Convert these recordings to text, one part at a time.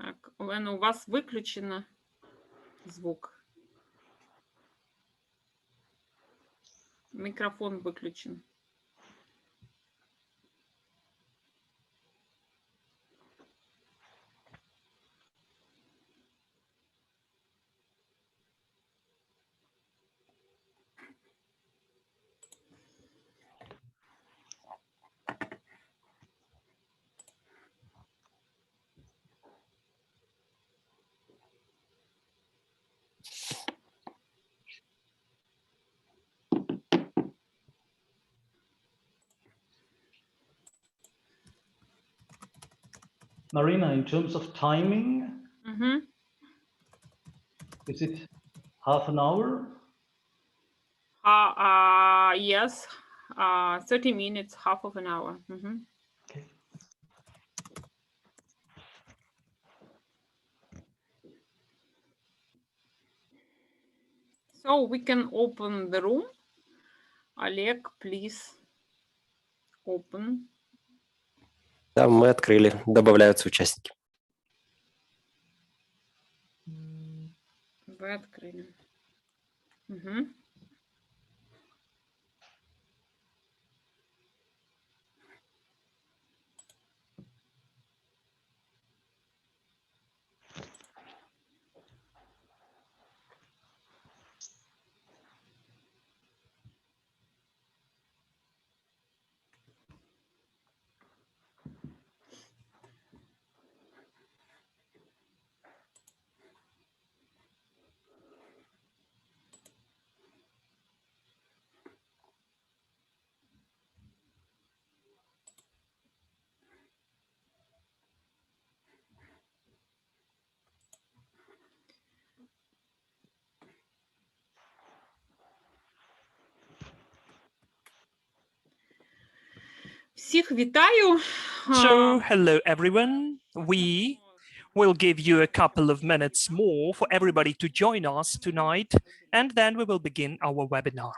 Так, Олена, у вас выключено звук. Микрофон выключен. Marina, in terms of timing, is it half an hour? Yes, 30 minutes, half of an hour. Okay. So we can open the room. Oleg, please open. Да, мы открыли, добавляются участники. Вы открыли. Всіх вітаю. So, hello everyone. We will give you a couple of minutes more for everybody to join us tonight, and then we will begin our webinar.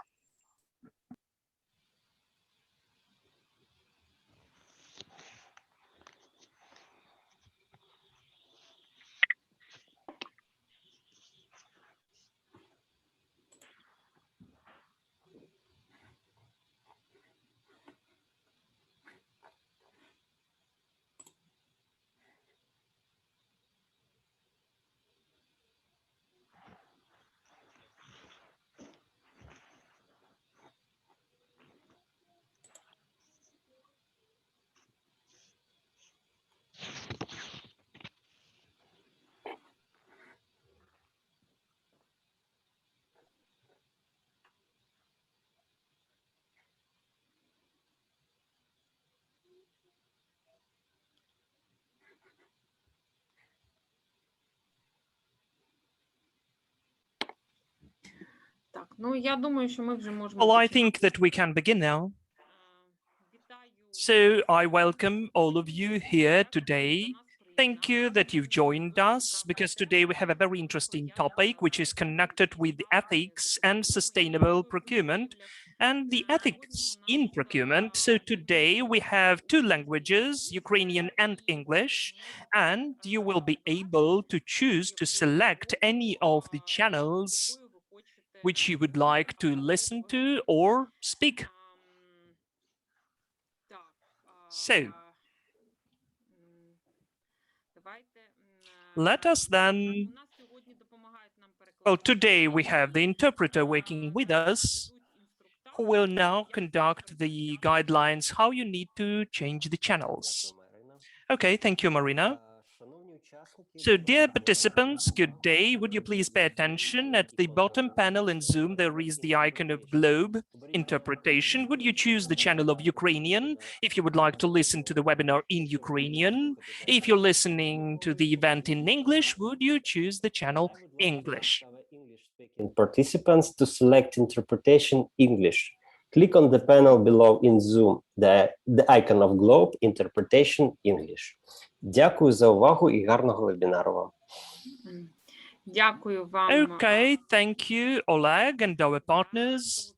Так, ну я думаю, що ми вже можемо. Well, I think that we can begin now. So I welcome all of you here today. Thank you that you've joined us, because today we have a very interesting topic, which is connected with the ethics and sustainable procurement and the ethics in procurement. So today we have two languages, Ukrainian and English, and you will be able to choose to select any of the channels which you would like to listen to or speak. So, let us then, well, today we have the interpreter working with us, who will now conduct the guidelines how you need to change the channels. Okay, thank you, Marina. So, dear participants, good day. Would you please pay attention? At the bottom panel in Zoom, there is the icon of globe interpretation. Would you choose the channel of Ukrainian if you would like to listen to the webinar in Ukrainian? If you're listening to the event in English, would you choose the channel English? Participants to select interpretation English. Click on the panel below in Zoom, the icon of globe interpretation English. Дякую за увагу і гарного вебінару вам. Дякую вам. Okay, thank you, Oleg and our partners,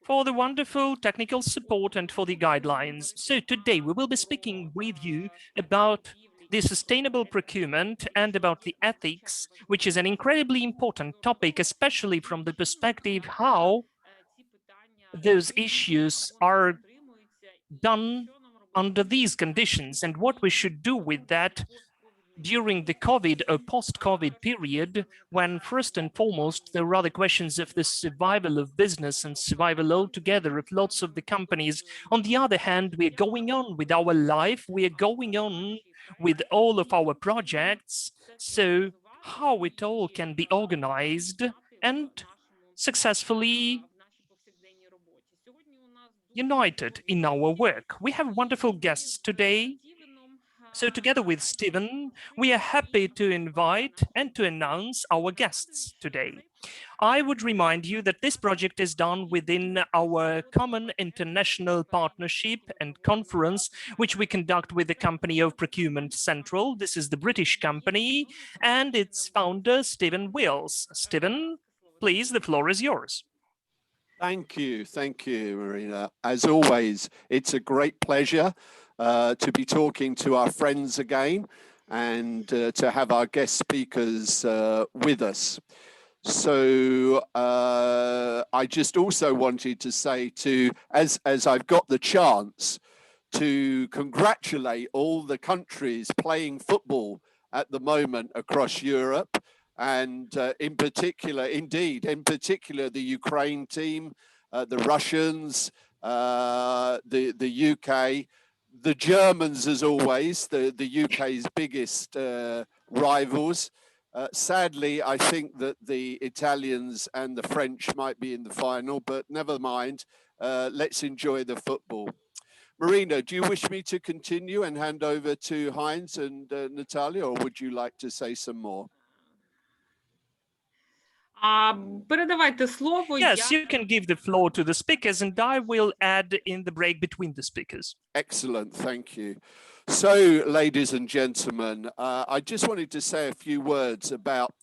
for the wonderful technical support and for the guidelines. So today we will be speaking with you about the sustainable procurement and about the ethics, which is an incredibly important topic, especially from the perspective how those issues are done under these conditions and what we should do with that during the COVID or post-COVID period, when first and foremost, there are other questions of the survival of business and survival altogether of lots of the companies. On the other hand, we're going on with our life, we are going on with all of our projects. So how it all can be organized and successfully united in our work. We have wonderful guests today. So together with Stephen, we are happy to invite and to announce our guests today. I would remind you that this project is done within our common international partnership and conference, which we conduct with the company of Procurement Central. This is the British company and its founder, Stephen Wills. Stephen, please, the floor is yours. Thank you, Marina. As always, it's a great pleasure to be talking to our friends again and to have our guest speakers with us. So I just also wanted to say as I've got the chance to congratulate all the countries playing football at the moment across Europe, and in particular, the Ukraine team, the Russians, the UK, the Germans, as always, the UK's biggest rivals. Sadly, I think that the Italians and the French might be in the final, but never mind. Let's enjoy the football. Marina, do you wish me to continue and hand over to Heinz and Natalie, or would you like to say some more? Yes, you can give the floor to the speakers and I will add in the break between the speakers. Excellent, thank you. So, ladies and gentlemen, I just wanted to say a few words about,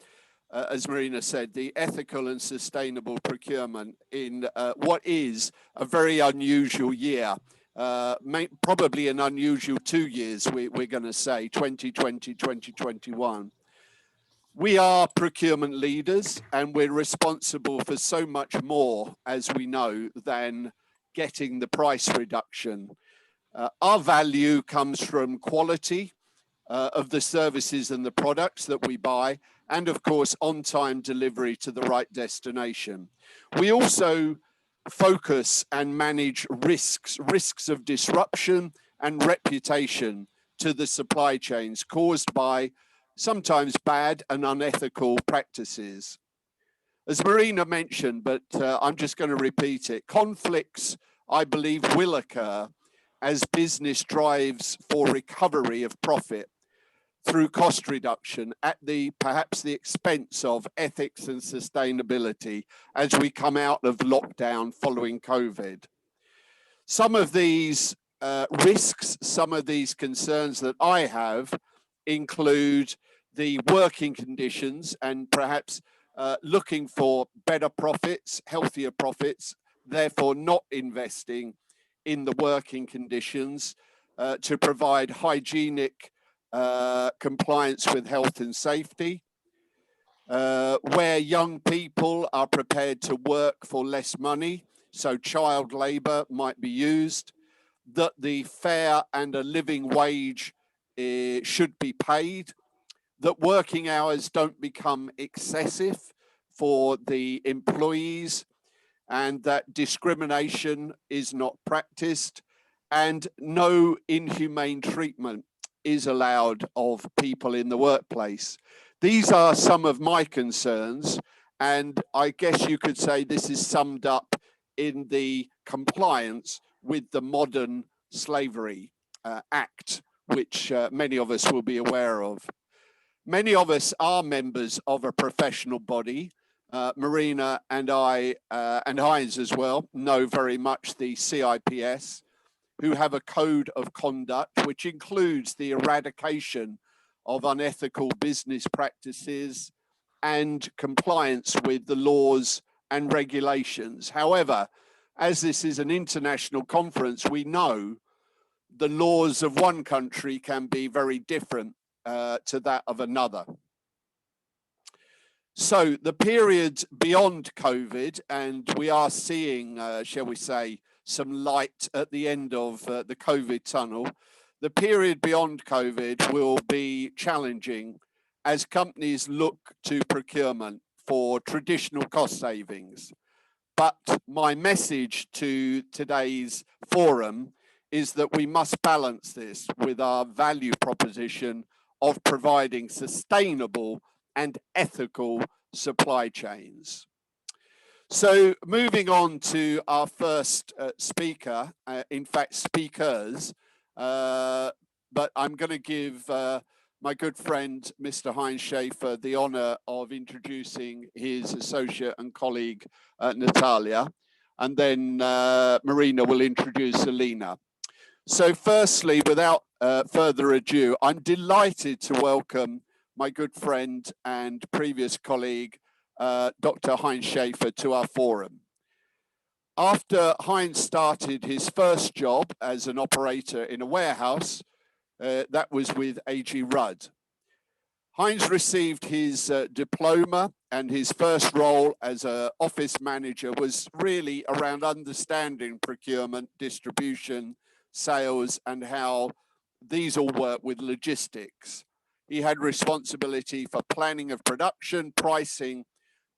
as Marina said, the ethical and sustainable procurement in what is a very unusual year. Probably an unusual 2 years, we're going to say, 2020, 2021. We are procurement leaders and we're responsible for so much more, as we know, than getting the price reduction. Our value comes from quality of the services and the products that we buy, and of course, on-time delivery to the right destination. We also focus and manage risks of disruption and reputation to the supply chains caused by sometimes bad and unethical practices. As Marina mentioned, but I'm just going to repeat it, conflicts, I believe, will occur as business drives for recovery of profit through cost reduction at perhaps the expense of ethics and sustainability as we come out of lockdown following COVID. Some of these risks, some of these concerns that I have include the working conditions and perhaps looking for better profits, healthier profits, therefore not investing in the working conditions to provide hygienic compliance with health and safety, where young people are prepared to work for less money, so child labor might be used, that the fair and a living wage should be paid, that working hours don't become excessive for the employees, and that discrimination is not practiced, and no inhumane treatment is allowed of people in the workplace. These are some of my concerns, and I guess you could say this is summed up in the compliance with the Modern Slavery Act, which many of us will be aware of. Many of us are members of a professional body. Marina and I, and Heinz as well, know very much the CIPS, who have a code of conduct, which includes the eradication of unethical business practices and compliance with the laws and regulations. However, as this is an international conference, we know the laws of one country can be very different to that of another. So the period beyond COVID, and we are seeing, shall we say, some light at the end of the COVID tunnel. The period beyond COVID will be challenging as companies look to procurement for traditional cost savings. But my message to today's forum is that we must balance this with our value proposition of providing sustainable and ethical supply chains. So moving on to our first speaker, in fact speakers, but I'm going to give my good friend, Mr. Heinz Schaefer, the honor of introducing his associate and colleague, Natalia, and then Marina will introduce Alina. So firstly, without further ado, I'm delighted to welcome my good friend and previous colleague, Dr. Heinz Schaefer, to our forum. After Heinz started his first job as an operator in a warehouse, that was with A.G. Rudd. Heinz received his diploma, and his first role as an office manager was really around understanding procurement, distribution, sales, and how these all work with logistics. He had responsibility for planning of production, pricing,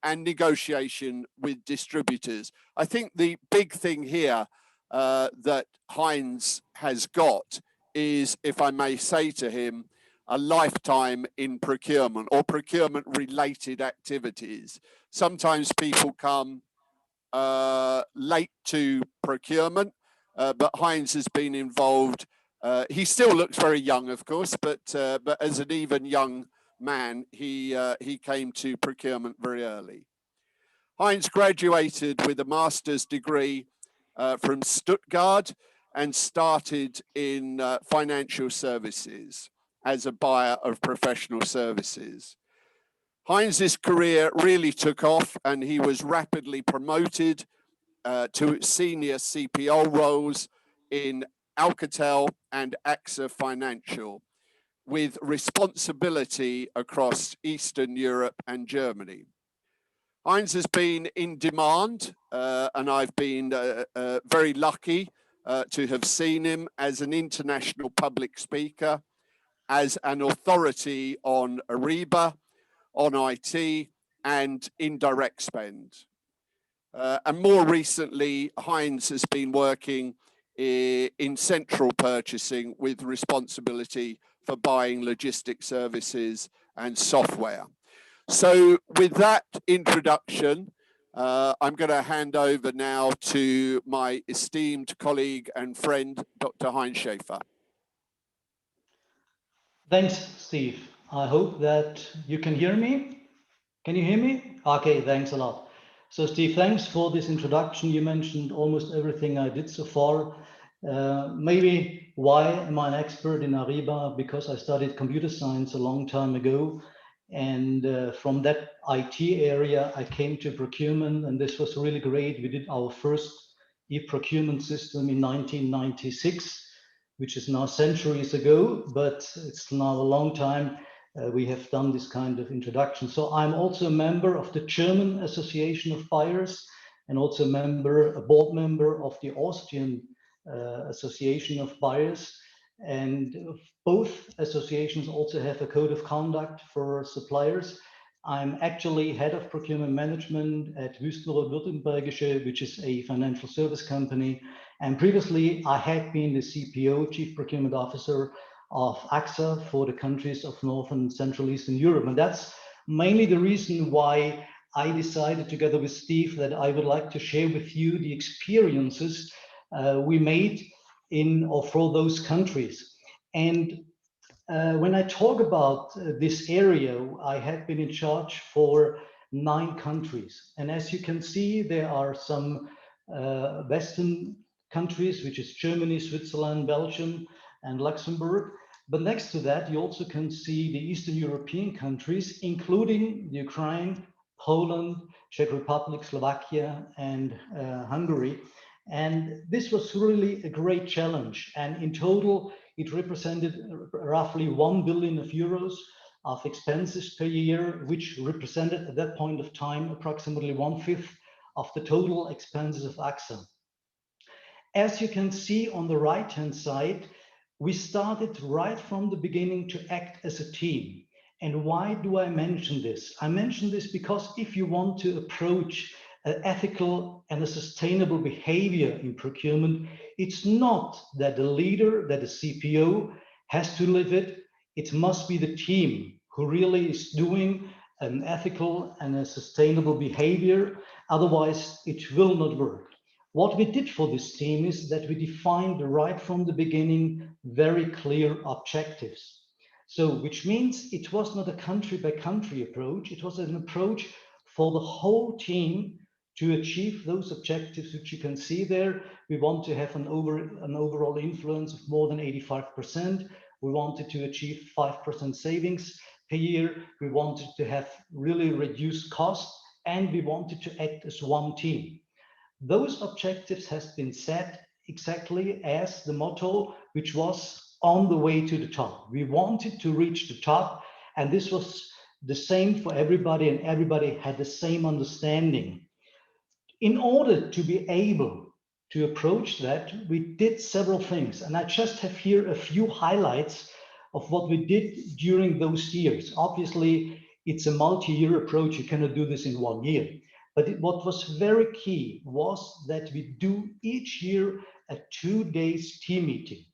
and negotiation with distributors. I think the big thing here that Heinz has got is, if I may say to him, a lifetime in procurement or procurement related activities. Sometimes people come late to procurement, but Heinz has been involved. He still looks very young, of course, but as an even young man, he came to procurement very early. Heinz graduated with a master's degree from Stuttgart and started in financial services as a buyer of professional services. Heinz's career really took off, and he was rapidly promoted to senior CPO roles in Alcatel and AXA Financial, with responsibility across Eastern Europe and Germany. Heinz has been in demand, and I've been very lucky to have seen him as an international public speaker, as an authority on Ariba, on IT, and indirect spend. And more recently, Heinz has been working in central purchasing with responsibility for buying logistic services and software. So with that introduction, I'm going to hand over now to my esteemed colleague and friend, Dr. Heinz Schaefer. Thanks, Steve. I hope that you can hear me. Can you hear me? Okay, thanks a lot. So Steve, thanks for this introduction. You mentioned almost everything I did so far. Maybe why am I an expert in Ariba? Because I studied computer science a long time ago. And from that IT area, I came to procurement, and this was really great. We did our first e-procurement system in 1996, which is now centuries ago, but it's now a long time we have done this kind of introduction. So I'm also a member of the German Association of Buyers, and also a board member of the Austrian Association of Buyers. And both associations also have a code of conduct for suppliers. I'm actually head of procurement management at Wüstler Württembergische, which is a financial service company. And previously, I had been the CPO, Chief Procurement Officer of AXA for the countries of Northern and Central Eastern Europe. And that's mainly the reason why I decided, together with Steve, that I would like to share with you the experiences we made in or for those countries. And when I talk about this area, I have been in charge for 9 countries. And as you can see, there are some Western countries, which is Germany, Switzerland, Belgium, and Luxembourg. But next to that, you also can see the Eastern European countries, including Ukraine, Poland, Czech Republic, Slovakia, and Hungary. And this was really a great challenge. And in total, It represented roughly 1 billion euros of expenses per year, which represented at that point of time approximately 1/5 of the total expenses of AXA. As you can see on the right-hand side, we started right from the beginning to act as a team. And why do I mention this? I mention this because if you want to approach an ethical and a sustainable behavior in procurement, it's not that the leader, that the CPO has to live it. It must be the team who really is doing an ethical and a sustainable behavior. Otherwise, it will not work. What we did for this team is that we defined right from the beginning very clear objectives. So, which means it was not a country by country approach, it was an approach for the whole team to achieve those objectives, which you can see there. We want to have an overall influence of more than 85%. We wanted to achieve 5% savings per year. We wanted to have really reduced costs, and we wanted to act as one team. Those objectives has been set exactly as the motto, which was on the way to the top. We wanted to reach the top, and this was the same for everybody, and everybody had the same understanding. In order to be able to approach that, we did several things, and I just have here a few highlights of what we did during those years. Obviously, it's a multi-year approach. You cannot do this in 1 year. But what was very key was that we do each year a 2-day team meeting.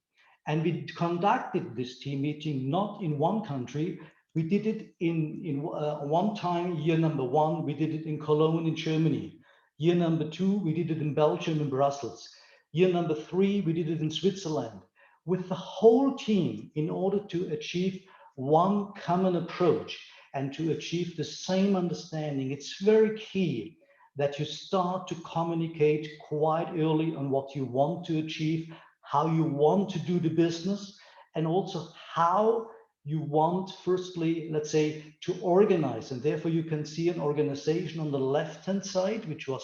And we conducted this team meeting not in one country. We did it in one time, year number 1, we did it in Cologne in Germany. Year number 2, we did it in Belgium in Brussels. Year number 3, we did it in Switzerland. With the whole team in order to achieve one common approach and to achieve the same understanding. It's very key that you start to communicate quite early on what you want to achieve, how you want to do the business, and also how you want, firstly, let's say, to organize. And therefore you can see an organization on the left-hand side, which was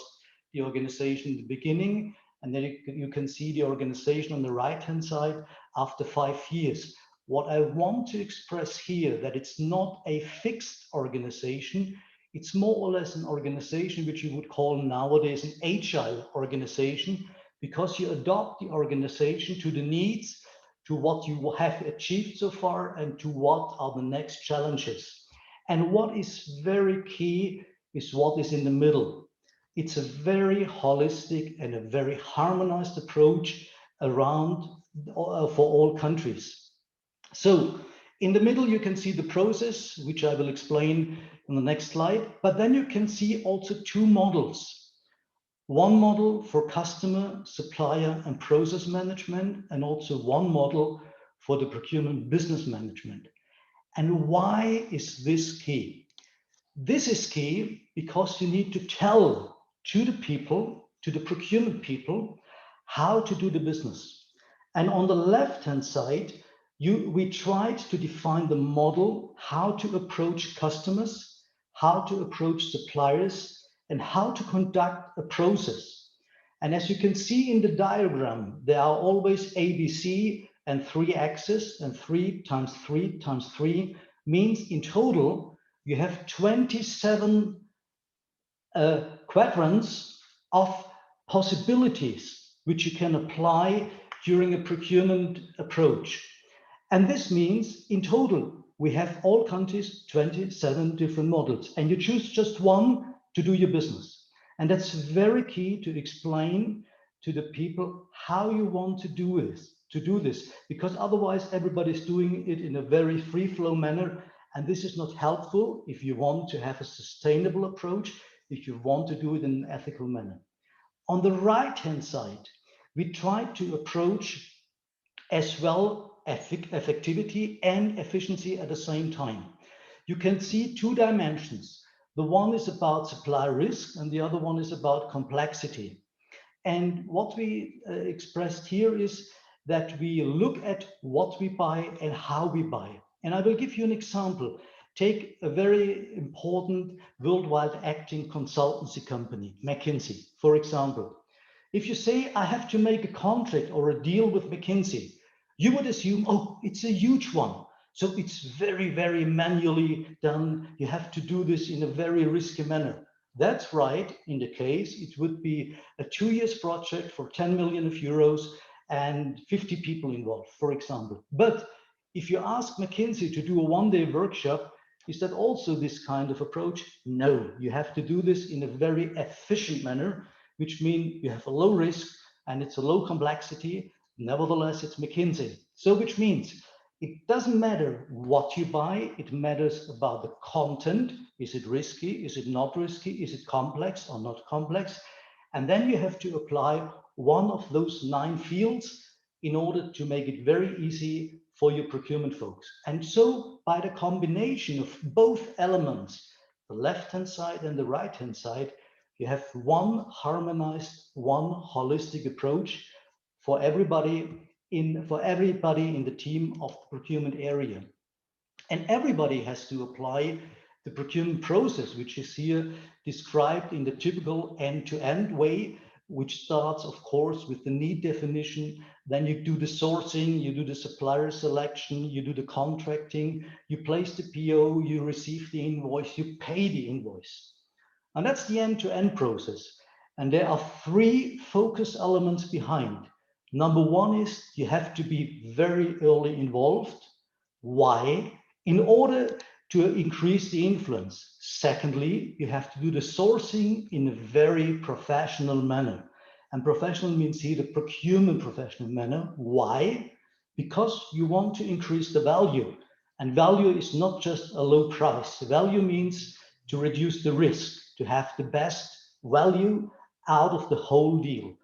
the organization in the beginning. And then you can see the organization on the right-hand side after 5 years. What I want to express here, that it's not a fixed organization, it's more or less an organization which you would call nowadays an agile organization, because you adopt the organization to the needs, to what you have achieved so far, and to what are the next challenges. And what is very key is what is in the middle. It's a very holistic and a very harmonized approach around for all countries. So in the middle, you can see the process, which I will explain on the next slide. But then you can see also 2 models. One model for customer, supplier, and process management, and also one model for the procurement business management. And why is this key? This is key because you need to tell to the people, to the procurement people, how to do the business. And on the left-hand side, we tried to define the model, how to approach customers, how to approach suppliers, and how to conduct a process. And as you can see in the diagram, there are always ABC and 3 axes, and 3 times 3 times 3 means in total, you have 27 quadrants of possibilities which you can apply during a procurement approach. And this means in total, we have all countries, 27 different models, and you choose just one to do your business. And that's very key to explain to the people how you want to do this, because otherwise everybody's doing it in a very free flow manner. And this is not helpful if you want to have a sustainable approach, if you want to do it in an ethical manner. On the right-hand side, we try to approach as well effectivity and efficiency at the same time. You can see 2 dimensions. The one is about supply risk and the other one is about complexity. And what we expressed here is that we look at what we buy and how we buy. And I will give you an example. Take a very important worldwide acting consultancy company, McKinsey, for example. If you say, I have to make a contract or a deal with McKinsey, You would assume, oh, it's a huge one. So it's very, very manually done. You have to do this in a very risky manner. That's right. In the case, it would be a 2 years project for 10 million euros and 50 people involved, for example. But if you ask McKinsey to do a one-day workshop, is that also this kind of approach? No, you have to do this in a very efficient manner, which means you have a low risk and it's a low complexity. Nevertheless, it's McKinsey. So which means it doesn't matter what you buy, it matters about the content. Is it risky? Is it not risky? Is it complex or not complex? And then you have to apply one of those 9 fields in order to make it very easy for your procurement folks. And so by the combination of both elements, the left-hand side and the right-hand side, you have one harmonized, one holistic approach for everybody in the team of the procurement area. And everybody has to apply the procurement process, which is here described in the typical end-to-end way, which starts, of course, with the need definition. Then you do the sourcing, you do the supplier selection, you do the contracting, you place the PO, you receive the invoice, you pay the invoice. And that's the end-to-end process. And there are 3 focus elements behind. Number 1 is you have to be very early involved. Why? In order to increase the influence. Secondly, you have to do the sourcing in a very professional manner. And professional means here the procurement professional manner. Why? Because you want to increase the value. And value is not just a low price. Value means to reduce the risk, to have the best value out of the whole deal.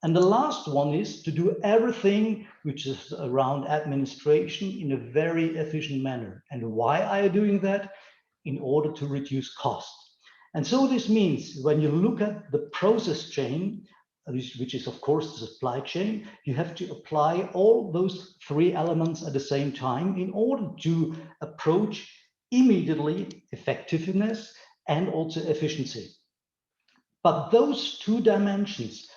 And the last one is to do everything which is around administration in a very efficient manner. And why are you doing that? In order to reduce cost. And so this means when you look at the process chain, which is of course the supply chain, you have to apply all those 3 elements at the same time in order to approach immediately effectiveness and also efficiency. But those 2 dimensions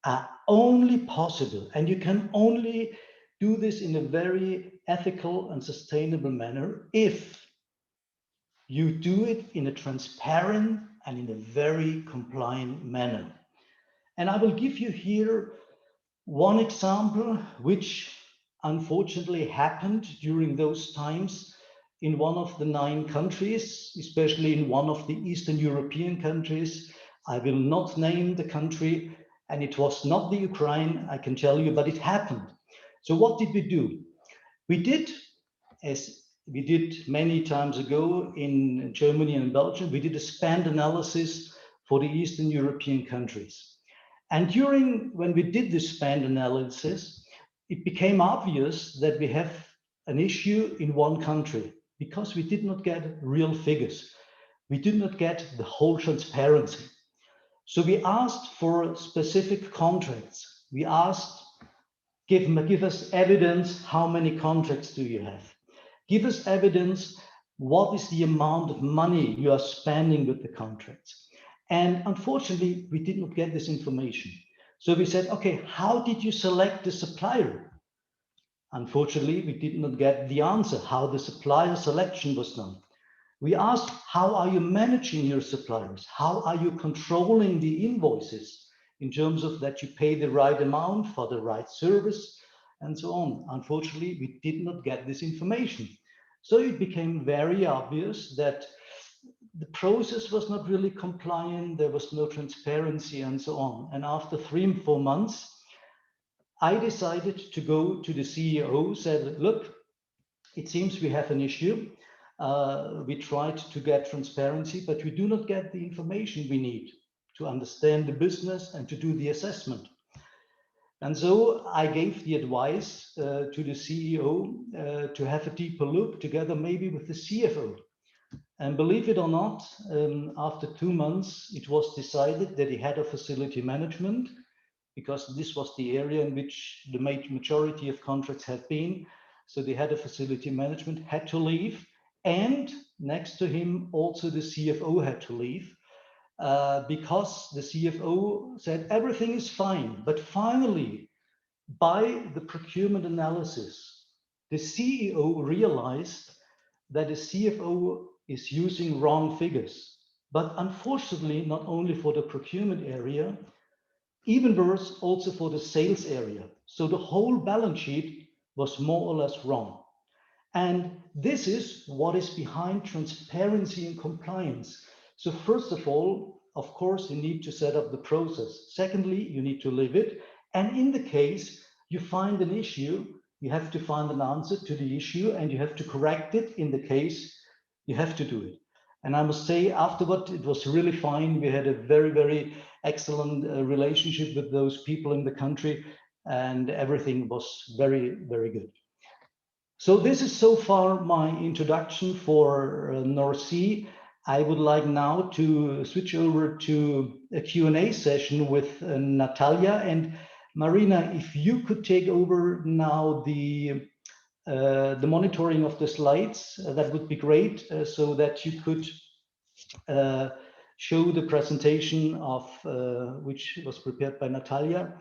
are only possible, and you can only do this in a very ethical and sustainable manner if you do it in a transparent and in a very compliant manner. And I will give you here one example which unfortunately happened during those times in one of the 9 countries, especially in one of the Eastern European countries. I will not name the country, and it was not the Ukraine, I can tell you, but it happened. So what did we do? We did, as we did many times ago in Germany and Belgium, we did a spend analysis for the Eastern European countries. And when we did this spend analysis, it became obvious that we have an issue in one country because we did not get real figures. We did not get the whole transparency. So we asked for specific contracts. We asked, give us evidence, how many contracts do you have? Give us evidence, what is the amount of money you are spending with the contracts? And unfortunately, we did not get this information. So we said, okay, how did you select the supplier? Unfortunately, we did not get the answer, how the supplier selection was done. We asked, how are you managing your suppliers? How are you controlling the invoices in terms of that you pay the right amount for the right service and so on? Unfortunately, we did not get this information. So it became very obvious that the process was not really compliant, there was no transparency and so on. And after 3 or 4 months, I decided to go to the CEO, said, look, it seems we have an issue. We tried to get transparency, but we do not get the information we need to understand the business and to do the assessment. And so I gave the advice to the CEO to have a deeper look together, maybe with the CFO. And believe it or not, after 2 months, it was decided that the head of facility management, because this was the area in which the majority of contracts have been, so the head of facility management had to leave, and next to him also the CFO had to leave, because the CFO said everything is fine, but finally by the procurement analysis, the CEO realized that the CFO is using wrong figures. But unfortunately, not only for the procurement area, even worse, also for the sales area. So the whole balance sheet was more or less wrong. And this is what is behind transparency and compliance. So first of all, of course, you need to set up the process. Secondly, you need to live it. And in the case you find an issue, you have to find an answer to the issue and you have to correct it. In the case, you have to do it. And I must say, afterward, it was really fine. We had a very, very excellent relationship with those people in the country, and everything was very, very good. So this is so far my introduction for North Sea. I would like now to switch over to a Q&A session with Natalia and Marina. If you could take over now the monitoring of the slides, that would be great, so that you could show the presentation of which was prepared by Natalia.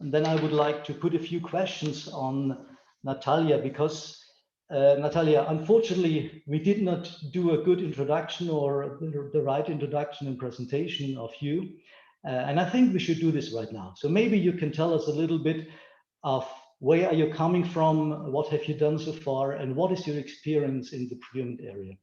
And then I would like to put a few questions on Natalia, because Natalia, unfortunately, we did not do a good introduction or the right introduction and presentation of you. And I think we should do this right now. So maybe you can tell us a little bit of where are you coming from, what have you done so far, and what is your experience in the procurement area?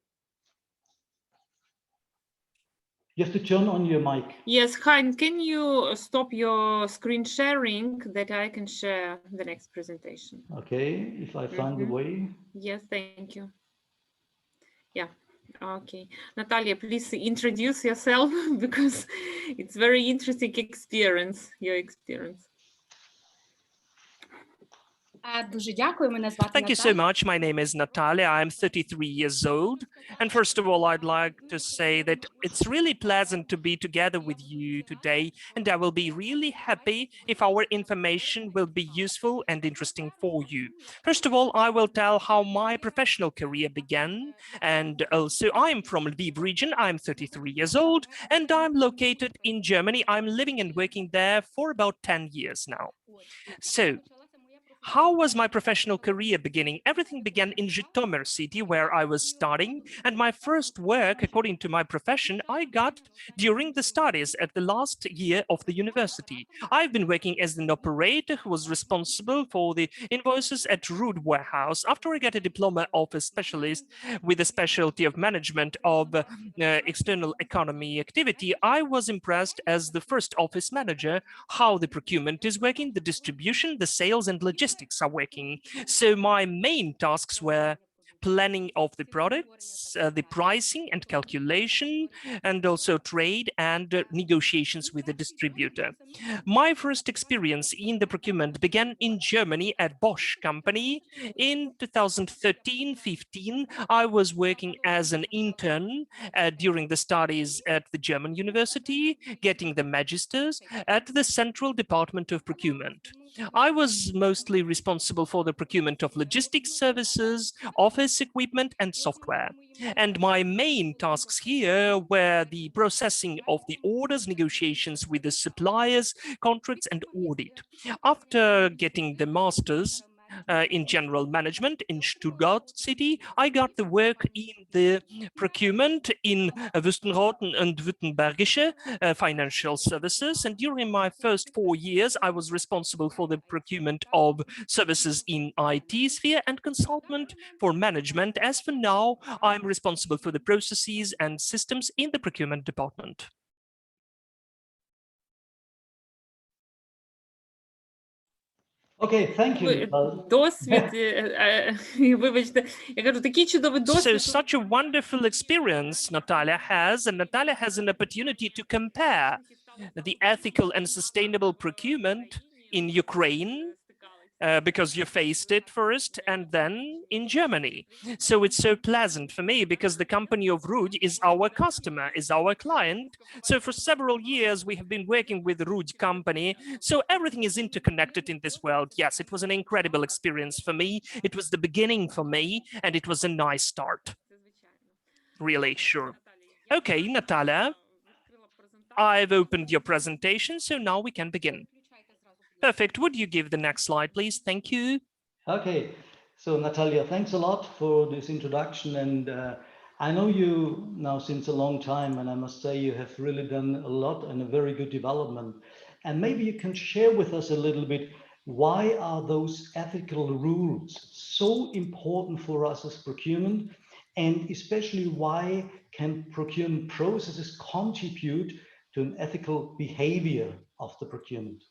You have to turn on your mic. Yes, Hein, can you stop your screen sharing that I can share the next presentation? Okay, if I find the way. Yes, thank you. Yeah, okay. Natalia, please introduce yourself because it's very interesting experience, your experience. Дуже дякую. Мене звати Thank you so much. My name is Natalia. I'm 33 years old. And first of all, I'd like to say that it's really pleasant to be together with you today. And I will be really happy if our information will be useful and interesting for you. First of all, I will tell how my professional career began. And also, I'm from Lviv region. I'm 33 years old and I'm located in Germany. I'm living and working there for about 10 years now. So, how was my professional career beginning? Everything began in Zhytomyr city, where I was studying, and my first work, according to my profession, I got during the studies at the last year of the university. I've been working as an operator who was responsible for the invoices at Rood warehouse. After I got a diploma of a specialist with a specialty of management of external economy activity, I was impressed as the first office manager how the procurement is working, the distribution, the sales and logistics are working. So my main tasks were planning of the products, the pricing and calculation, and also trade and negotiations with the distributor. My first experience in the procurement began in Germany at Bosch company. In 2013-15, I was working as an intern during the studies at the German university, getting the magisters at the Central Department of Procurement. I was mostly responsible for the procurement of logistics services, office equipment, and software. And my main tasks here were the processing of the orders, negotiations with the suppliers, contracts, and audit. After getting the master's in general management in Stuttgart city, I got the work in the procurement in Wüstenrot and Württembergische financial services. And during my first 4 years, I was responsible for the procurement of services in IT sphere and consultant for management. As for now, I'm responsible for the processes and systems in the procurement department. Okay, thank you. Досвід, вибачте, я кажу, такий чудовий досвід. So such a wonderful experience Natalia has, and Natalia has an opportunity to compare the ethical and sustainable procurement in Ukraine, because you faced it first, and then in Germany. So it's so pleasant for me because the company of Rood is our customer, is our client. So for several years, we have been working with Rood company. So everything is interconnected in this world. Yes, it was an incredible experience for me. It was the beginning for me, and it was a nice start. Really, sure. Okay, Natalia, I've opened your presentation, so now we can begin. Perfect. Would you give the next slide, please? Thank you. Okay, so Natalia, thanks a lot for this introduction. And I know you now since a long time, and I must say you have really done a lot and a very good development. And maybe you can share with us a little bit, why are those ethical rules so important for us as procurement? And especially why can procurement processes contribute to an ethical behavior of the procurement?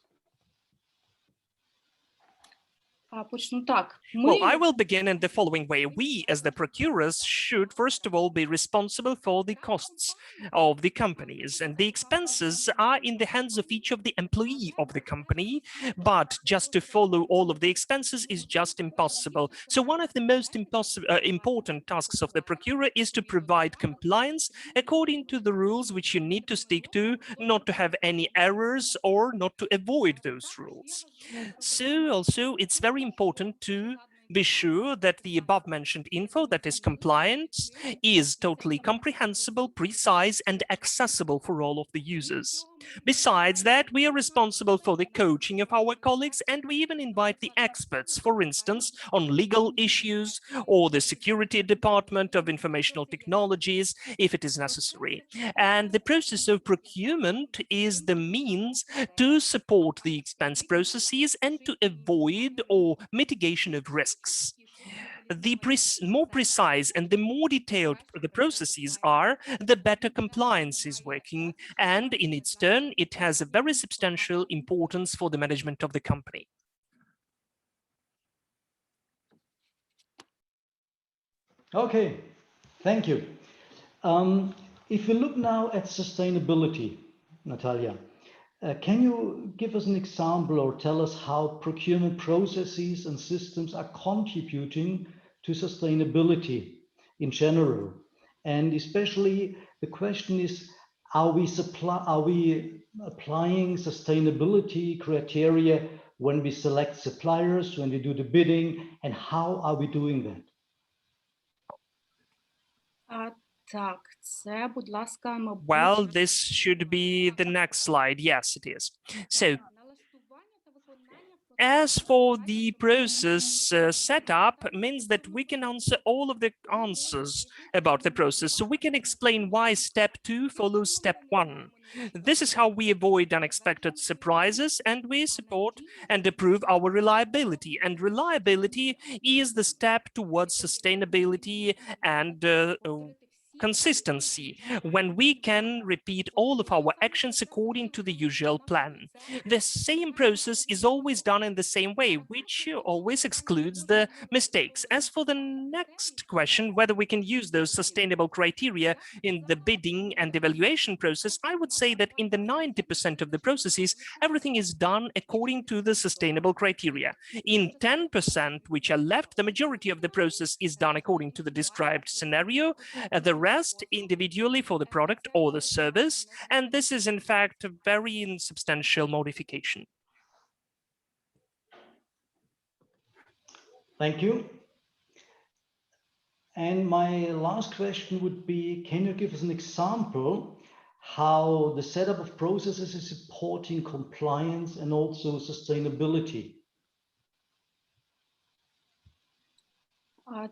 Почну так. Well, I will begin in the following way. We, as the procurers, should first of all be responsible for the costs of the companies, and the expenses are in the hands of each of the employee of the company, but just to follow all of the expenses is just impossible. So one of the most important tasks of the procurer is to provide compliance according to the rules which you need to stick to, not to have any errors or not to avoid those rules. So also it's very important to be sure that the above mentioned info, that is compliance, is totally comprehensible, precise, and accessible for all of the users. Besides that, we are responsible for the coaching of our colleagues, and we even invite the experts, for instance, on legal issues or the security department of informational technologies, if it is necessary. And the process of procurement is the means to support the expense processes and to avoid or mitigation of risks. The more precise and the more detailed the processes are, the better compliance is working, and in its turn, it has a very substantial importance for the management of the company. Okay, thank you. If we look now at sustainability, Natalia, can you give us an example or tell us how procurement processes and systems are contributing to sustainability in general? And especially the question is, are we applying sustainability criteria when we select suppliers, when we do the bidding, and how are we doing that? Так, це, будь ласка, мабуть. Well, this should be the next slide. Yes, it is. So, as for the process setup, means that we can answer all of the answers about the process. So we can explain why step 2 follows step 1. This is how we avoid unexpected surprises, and we support and improve our reliability. And reliability is the step towards sustainability and consistency, when we can repeat all of our actions according to the usual plan. The same process is always done in the same way, which always excludes the mistakes. As for the next question, whether we can use those sustainable criteria in the bidding and evaluation process, I would say that in the 90% of the processes, everything is done according to the sustainable criteria. In 10%, which are left, the majority of the process is done according to the described scenario. The rest individually for the product or the service, and this is in fact a very insubstantial modification. Thank you. And my last question would be, can you give us an example how the setup of processes is supporting compliance and also sustainability?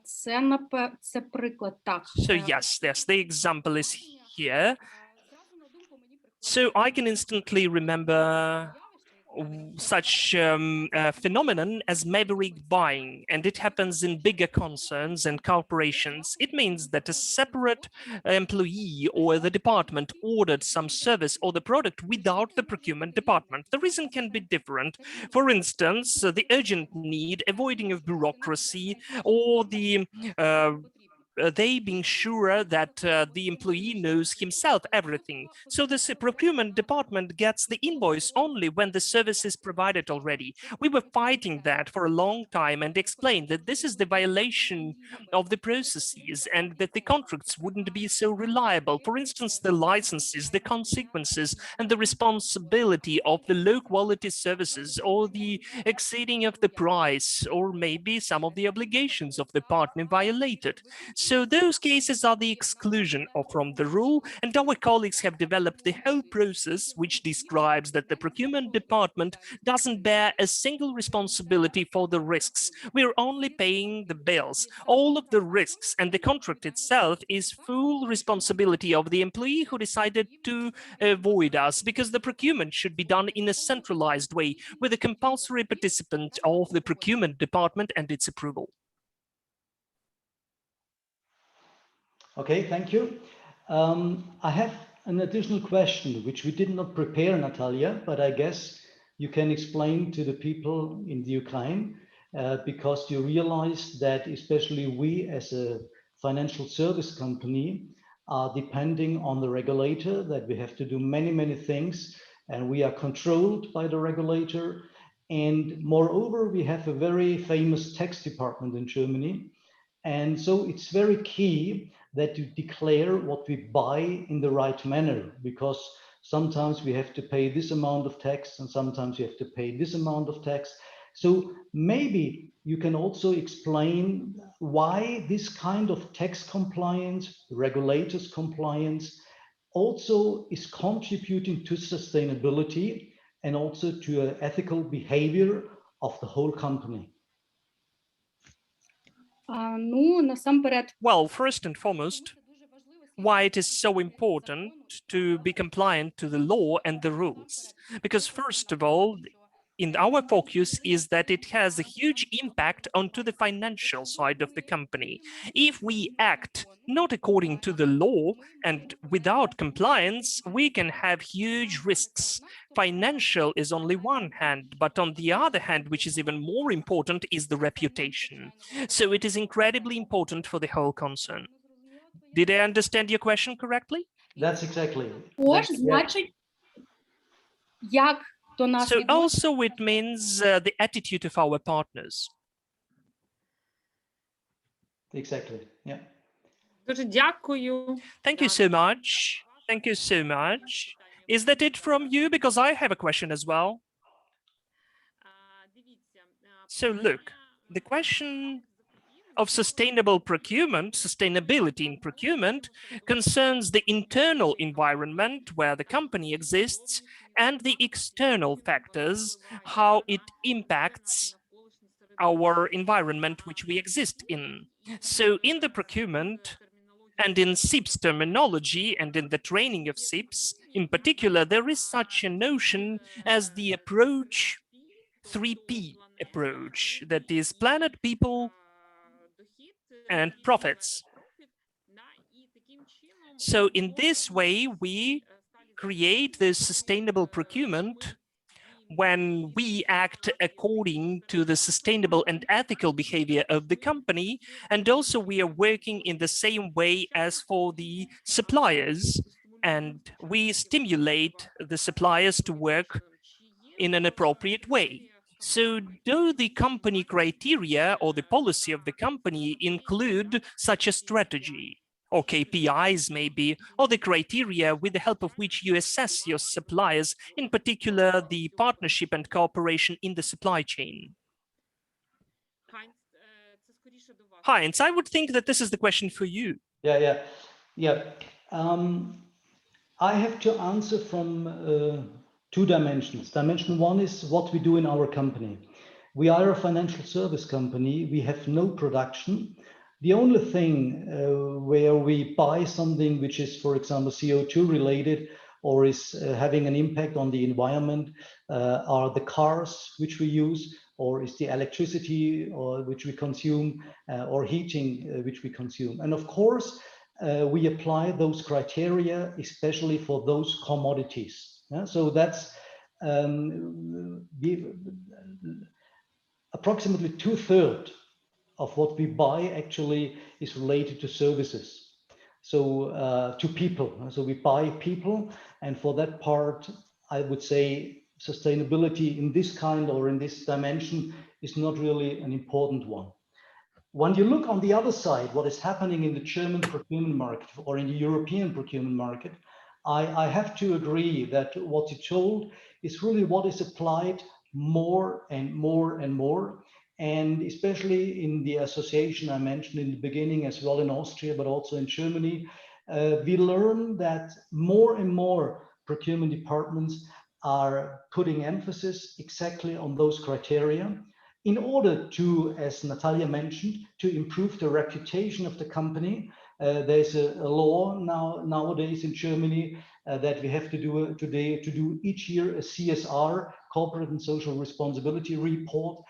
Це приклад, так. So yes, the example is here. So I can instantly remember such a phenomenon as Maverick buying, and it happens in bigger concerns and corporations. It means that a separate employee or the department ordered some service or the product without the procurement department. The reason can be different. For instance, the urgent need, avoiding of bureaucracy, or they being sure that the employee knows himself everything. So the procurement department gets the invoice only when the service is provided already. We were fighting that for a long time and explained that this is the violation of the processes and that the contracts wouldn't be so reliable. For instance, the licenses, the consequences, and the responsibility of the low quality services, or the exceeding of the price, or maybe some of the obligations of the partner violated. So those cases are the exclusion from the rule, and our colleagues have developed the whole process which describes that the procurement department doesn't bear a single responsibility for the risks. We're only paying the bills. All of the risks and the contract itself is full responsibility of the employee who decided to avoid us, because the procurement should be done in a centralized way with a compulsory participant of the procurement department and its approval. Okay, thank you. I have an additional question, which we did not prepare, Natalia, but I guess you can explain to the people in the Ukraine, because you realize that especially we as a financial service company are depending on the regulator, that we have to do many, many things, and we are controlled by the regulator. And moreover, we have a very famous tax department in Germany. And so it's very key that you declare what we buy in the right manner, because sometimes we have to pay this amount of tax and sometimes you have to pay this amount of tax. So maybe you can also explain why this kind of tax compliance, regulators compliance, also is contributing to sustainability and also to an ethical behavior of the whole company. Ну, насамперед, Well, first and foremost, why it is so important to be compliant to the law and the rules. Because first of all, in our focus is that it has a huge impact onto the financial side of the company. If we act not according to the law and without compliance, we can have huge risks. Financial is only one hand, but on the other hand, which is even more important, is the reputation. So it is incredibly important for the whole concern. Did I understand your question correctly? That's exactly. також значить, як до нас So відноситься. also it means the attitude of our partners. Exactly. Yeah. Дуже дякую. Thank you so much. Thank you so much. Is that it from you? Because I have a question as well. So look, the question of sustainable procurement, sustainability in procurement, concerns the internal environment where the company exists and the external factors, how it impacts our environment which we exist in. So in the procurement and in SIPS terminology and in the training of SIPS, in particular, there is such a notion as the approach 3P approach, that is planet, people, and profits. So in this way, we create this sustainable procurement when we act according to the sustainable and ethical behavior of the company. And also we are working in the same way as for the suppliers, and we stimulate the suppliers to work in an appropriate way. So do the company criteria or the policy of the company include such a strategy, or KPIs maybe, or the criteria with the help of which you assess your suppliers, in particular the partnership and cooperation in the supply chain? Heinz, I would think that this is the question for you. Yeah. I have to answer from two dimensions. Dimension one is what we do in our company. We are a financial service company. We have no production. The only thing where we buy something which is, for example, CO2 related or is having an impact on the environment are the cars which we use, or is the electricity which we consume, or heating which we consume. And of course, we apply those criteria, especially for those commodities. So that's approximately 2/3 of what we buy actually is related to services. So to people. So we buy people, and for that part, I would say sustainability in this kind or in this dimension is not really an important one. When you look on the other side, what is happening in the German procurement market or in the European procurement market, I have to agree that what you told is really what is applied more and more and more. And especially in the association I mentioned in the beginning, as well in Austria, but also in Germany, we learn that more and more procurement departments are putting emphasis exactly on those criteria in order to, as Natalia mentioned, to improve the reputation of the company. There's a law nowadays in Germany that we have to do each year a CSR, corporate and social responsibility report,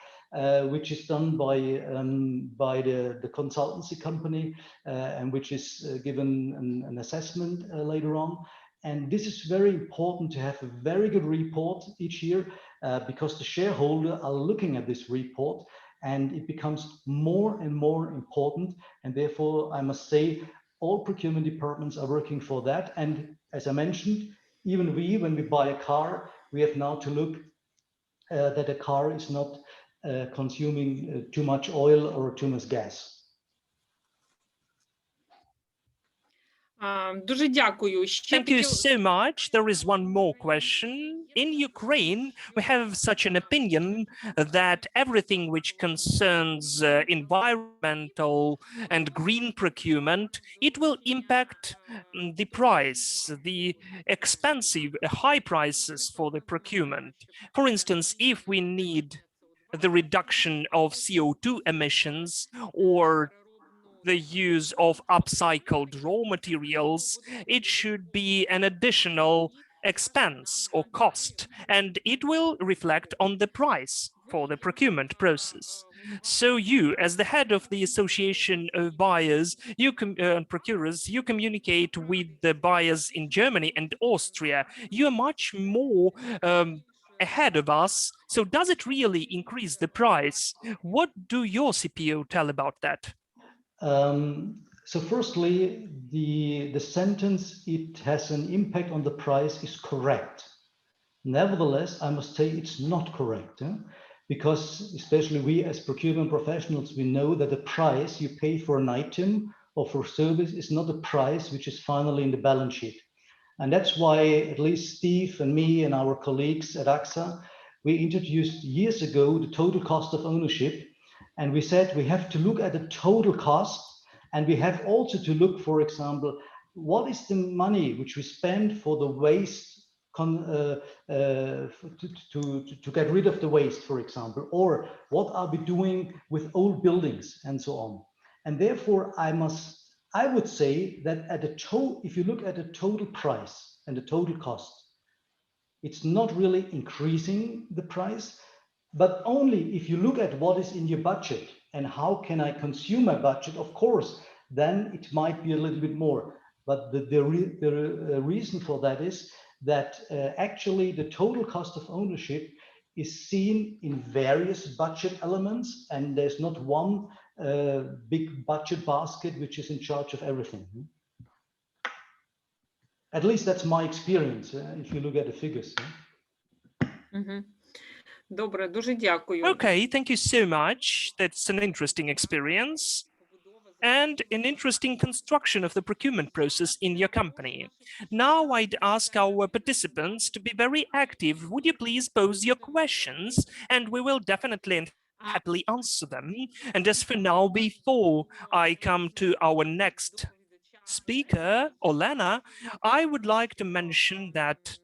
which is done by the consultancy company, and which is given an assessment later on. And this is very important to have a very good report each year, because the shareholders are looking at this report, and it becomes more and more important. And therefore, I must say, all procurement departments are working for that. And as I mentioned, even when we buy a car, we have now to look that a car is not consuming too much oil or too much gas. Дуже дякую. Thank you so much. There is one more question. In Ukraine, we have such an opinion that everything which concerns environmental and green procurement, it will impact the price, the expensive, high prices for the procurement. For instance, if we need the reduction of CO2 emissions or the use of upcycled raw materials, it should be an additional expense or cost, and it will reflect on the price for the procurement process. So you, as the head of the Association of Buyers, procurers, you communicate with the buyers in Germany and Austria. You are much more ahead of us. So does it really increase the price? What do your CPO tell about that? So firstly, the sentence, it has an impact on the price, is correct. Nevertheless, I must say it's not correct, because especially we as procurement professionals, we know that the price you pay for an item or for service is not a price which is finally in the balance sheet. And that's why at least Steve and me and our colleagues at AXA, we introduced years ago the total cost of ownership. And we said we have to look at the total cost, and we have also to look, for example, what is the money which we spend for the waste to get rid of the waste, for example, or what are we doing with old buildings and so on. And therefore, I would say that if you look at the total price and the total cost, it's not really increasing the price, but only if you look at what is in your budget and how can I consume my budget, of course, then it might be a little bit more. But the reason for that is that actually the total cost of ownership is seen in various budget elements, and there's not one big budget basket which is in charge of everything. At least that's my experience, if you look at the figures. Добре, дуже дякую. Okay, thank you so much. That's an interesting experience and an interesting construction of the procurement process in your company. Now I'd ask our participants to be very active. Would you please pose your questions, and we will definitely and happily answer them. And as for now, before I come to our next speaker, Olena, I would like to mention that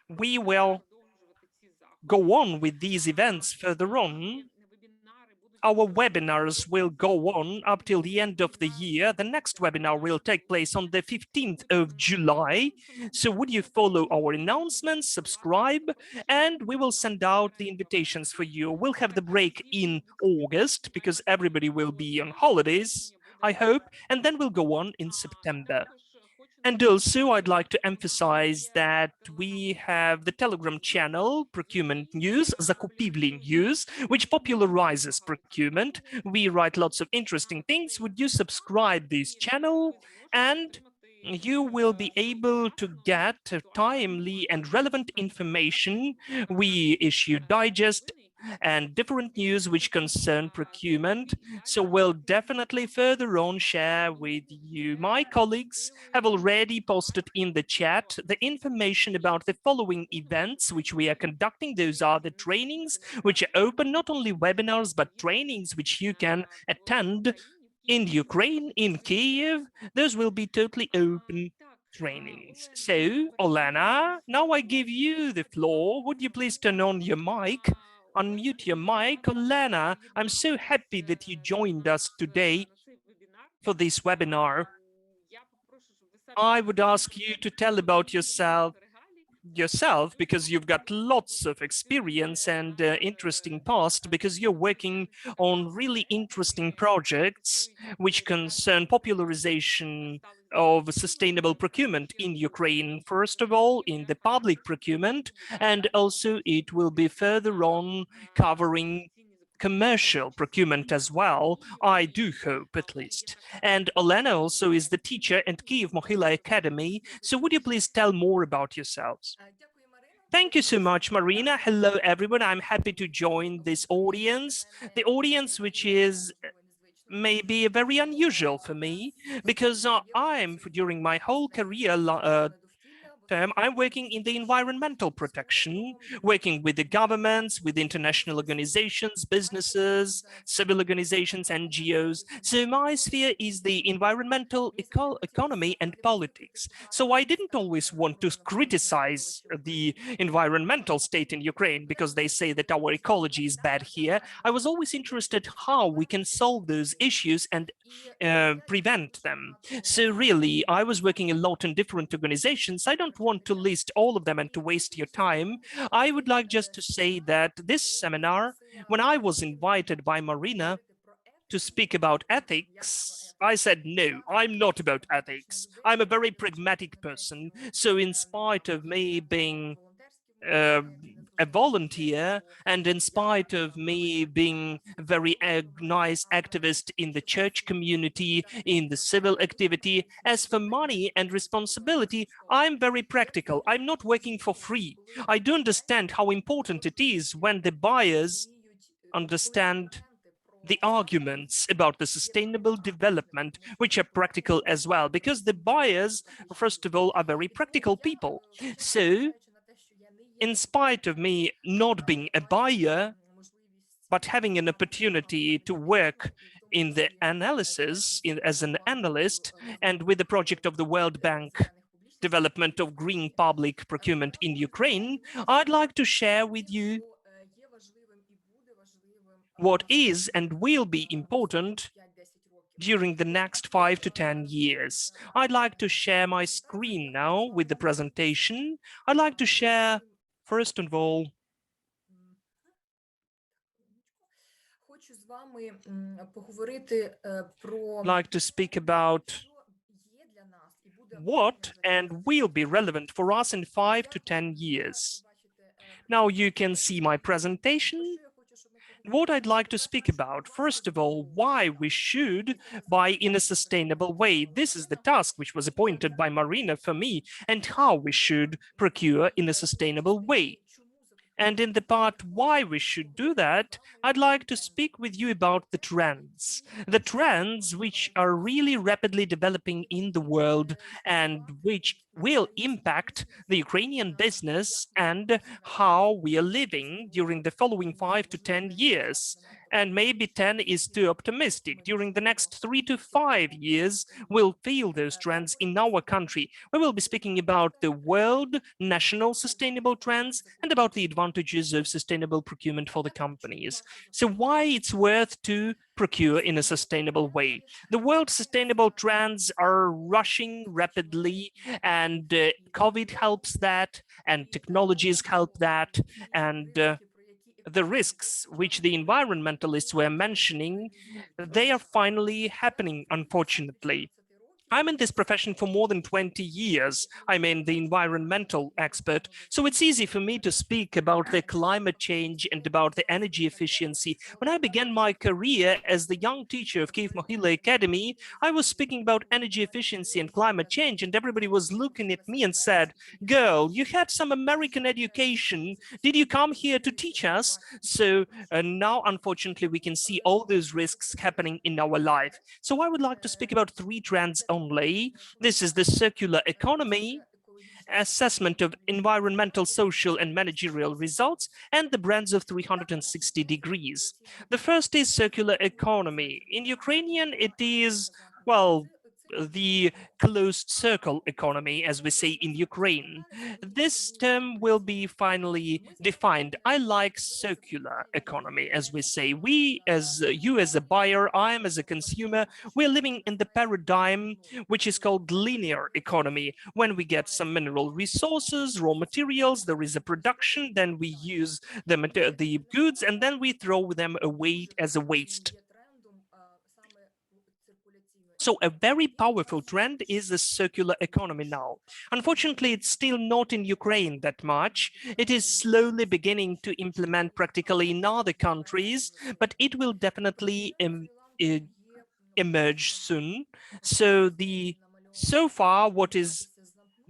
we will go on with these events further on. Our webinars will go on up till the end of the year. The next webinar will take place on the 15th of July. So would you follow our announcements, subscribe, and we will send out the invitations for you. We'll have the break in August because everybody will be on holidays, I hope, and then we'll go on in September. And also, I'd like to emphasize that we have the Telegram channel, Procurement News, Zakupivli News, which popularizes procurement. We write lots of interesting things. Would you subscribe this channel? And you will be able to get timely and relevant information. We issue digest and different news which concern procurement. So we'll definitely further on share with you. My colleagues have already posted in the chat the information about the following events which we are conducting. Those are the trainings which are open, not only webinars, but trainings which you can attend in Ukraine, in Kiev. Those will be totally open trainings. So, Olena, now I give you the floor. Would you please turn on your mic? Unmute your mic. Olena, I'm so happy that you joined us today for this webinar. I would ask you to tell about yourself because you've got lots of experience and interesting past, because you're working on really interesting projects which concern popularization of sustainable procurement in Ukraine, first of all in the public procurement, and also it will be further on covering commercial procurement as well, I do hope at least. And Olena also is the teacher at Kyiv Mohila Academy. So would you please tell more about yourselves? Thank you so much, Marina. Hello, everyone. I'm happy to join this audience. The audience which is maybe very unusual for me, because I'm, during my whole career, I'm working in the environmental protection, working with the governments, with international organizations, businesses, civil organizations, NGOs. So my sphere is the environmental economy and politics. So I didn't always want to criticize the environmental state in Ukraine because they say that our ecology is bad here. I was always interested how we can solve those issues and prevent them. So really, I was working a lot in different organizations. I don't want to list all of them and to waste your time. I would like just to say that this seminar, when I was invited by Marina to speak about ethics, I said, no, I'm not about ethics. I'm a very pragmatic person. So in spite of me being a volunteer, and in spite of me being a very nice activist in the church community, in the civil activity, as for money and responsibility, I'm very practical. I'm not working for free. I do understand how important it is when the buyers understand the arguments about the sustainable development, which are practical as well, because the buyers, first of all, are very practical people. So in spite of me not being a buyer, but having an opportunity to work in the analysis as an analyst, and with the project of the World Bank development of green public procurement in Ukraine, I'd like to share with you what is and will be important during the next 5 to 10 years. I'd like to share my screen now with the presentation. I'd like to share, first of all, like to speak about what and will be relevant for us in 5 to 10 years. Now you can see my presentation. What I'd like to speak about, first of all, why we should buy in a sustainable way. This is the task which was appointed by Marina for me, and how we should procure in a sustainable way. And in the part why we should do that, I'd like to speak with you about the trends which are really rapidly developing in the world and which will impact the Ukrainian business and how we are living during the following 5 to 10 years. And maybe 10 is too optimistic. During the next 3 to 5 years, we'll feel those trends in our country. We will be speaking about the world national sustainable trends and about the advantages of sustainable procurement for the companies. So why it's worth to procure in a sustainable way. The world sustainable trends are rushing rapidly, and COVID helps that, and technologies help that, and the risks which the environmentalists were mentioning, they are finally happening, unfortunately. I'm in this profession for more than 20 years. I'm the environmental expert, so it's easy for me to speak about the climate change and about the energy efficiency. When I began my career as the young teacher of Kiev Mohila Academy, I was speaking about energy efficiency and climate change, and everybody was looking at me and said, "Girl, you had some American education. Did you come here to teach us?" So now, unfortunately, we can see all those risks happening in our life. So I would like to speak about three trends only. This is the circular economy, assessment of environmental, social, and managerial results, and the brands of 360 degrees. The first is circular economy. In Ukrainian, it is, well, the closed circle economy, as we say in Ukraine. This term will be finally defined. I like circular economy, as we say. We, as you as a buyer, I am as a consumer, we're living in the paradigm which is called linear economy. When we get some mineral resources, raw materials, there is a production, then we use the goods, and then we throw them away as a waste. So a very powerful trend is the circular economy now. Unfortunately, it's still not in Ukraine that much. It is slowly beginning to implement practically in other countries, but it will definitely emerge soon. So far, what is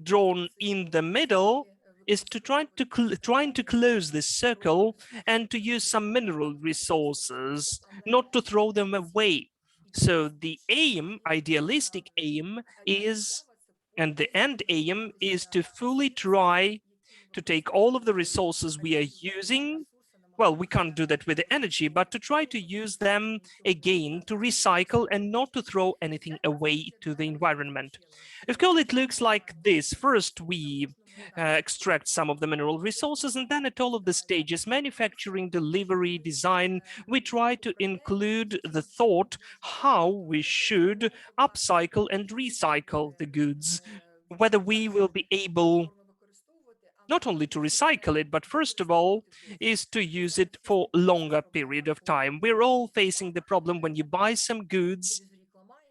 drawn in the middle is to trying to close this circle and to use some mineral resources, not to throw them away. So the aim, idealistic aim, is, and the end aim is to fully try to take all of the resources we are using. Well, we can't do that with the energy, but to try to use them again, to recycle and not to throw anything away to the environment. Of course, it looks like this. First, we extract some of the mineral resources, and then at all of the stages, manufacturing, delivery, design, we try to include the thought how we should upcycle and recycle the goods, whether we will be able not only to recycle it, but first of all, is to use it for a longer period of time. We're all facing the problem when you buy some goods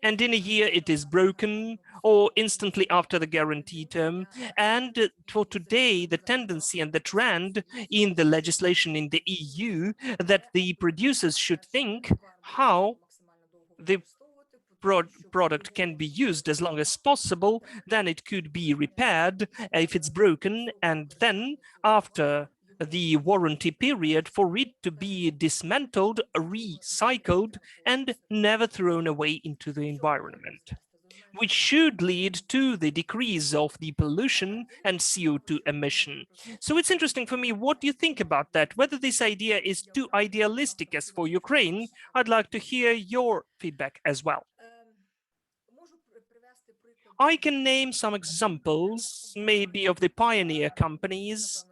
and in a year it is broken or instantly after the guarantee term. And for today, the tendency and the trend in the legislation in the EU that the producers should think how the product can be used as long as possible, then it could be repaired if it's broken, and then after the warranty period for it to be dismantled, recycled, and never thrown away into the environment, which should lead to the decrease of the pollution and CO2 emission. So it's interesting for me, what do you think about that? Whether this idea is too idealistic as for Ukraine, I'd like to hear your feedback as well. I can name some examples, maybe of the pioneer companies.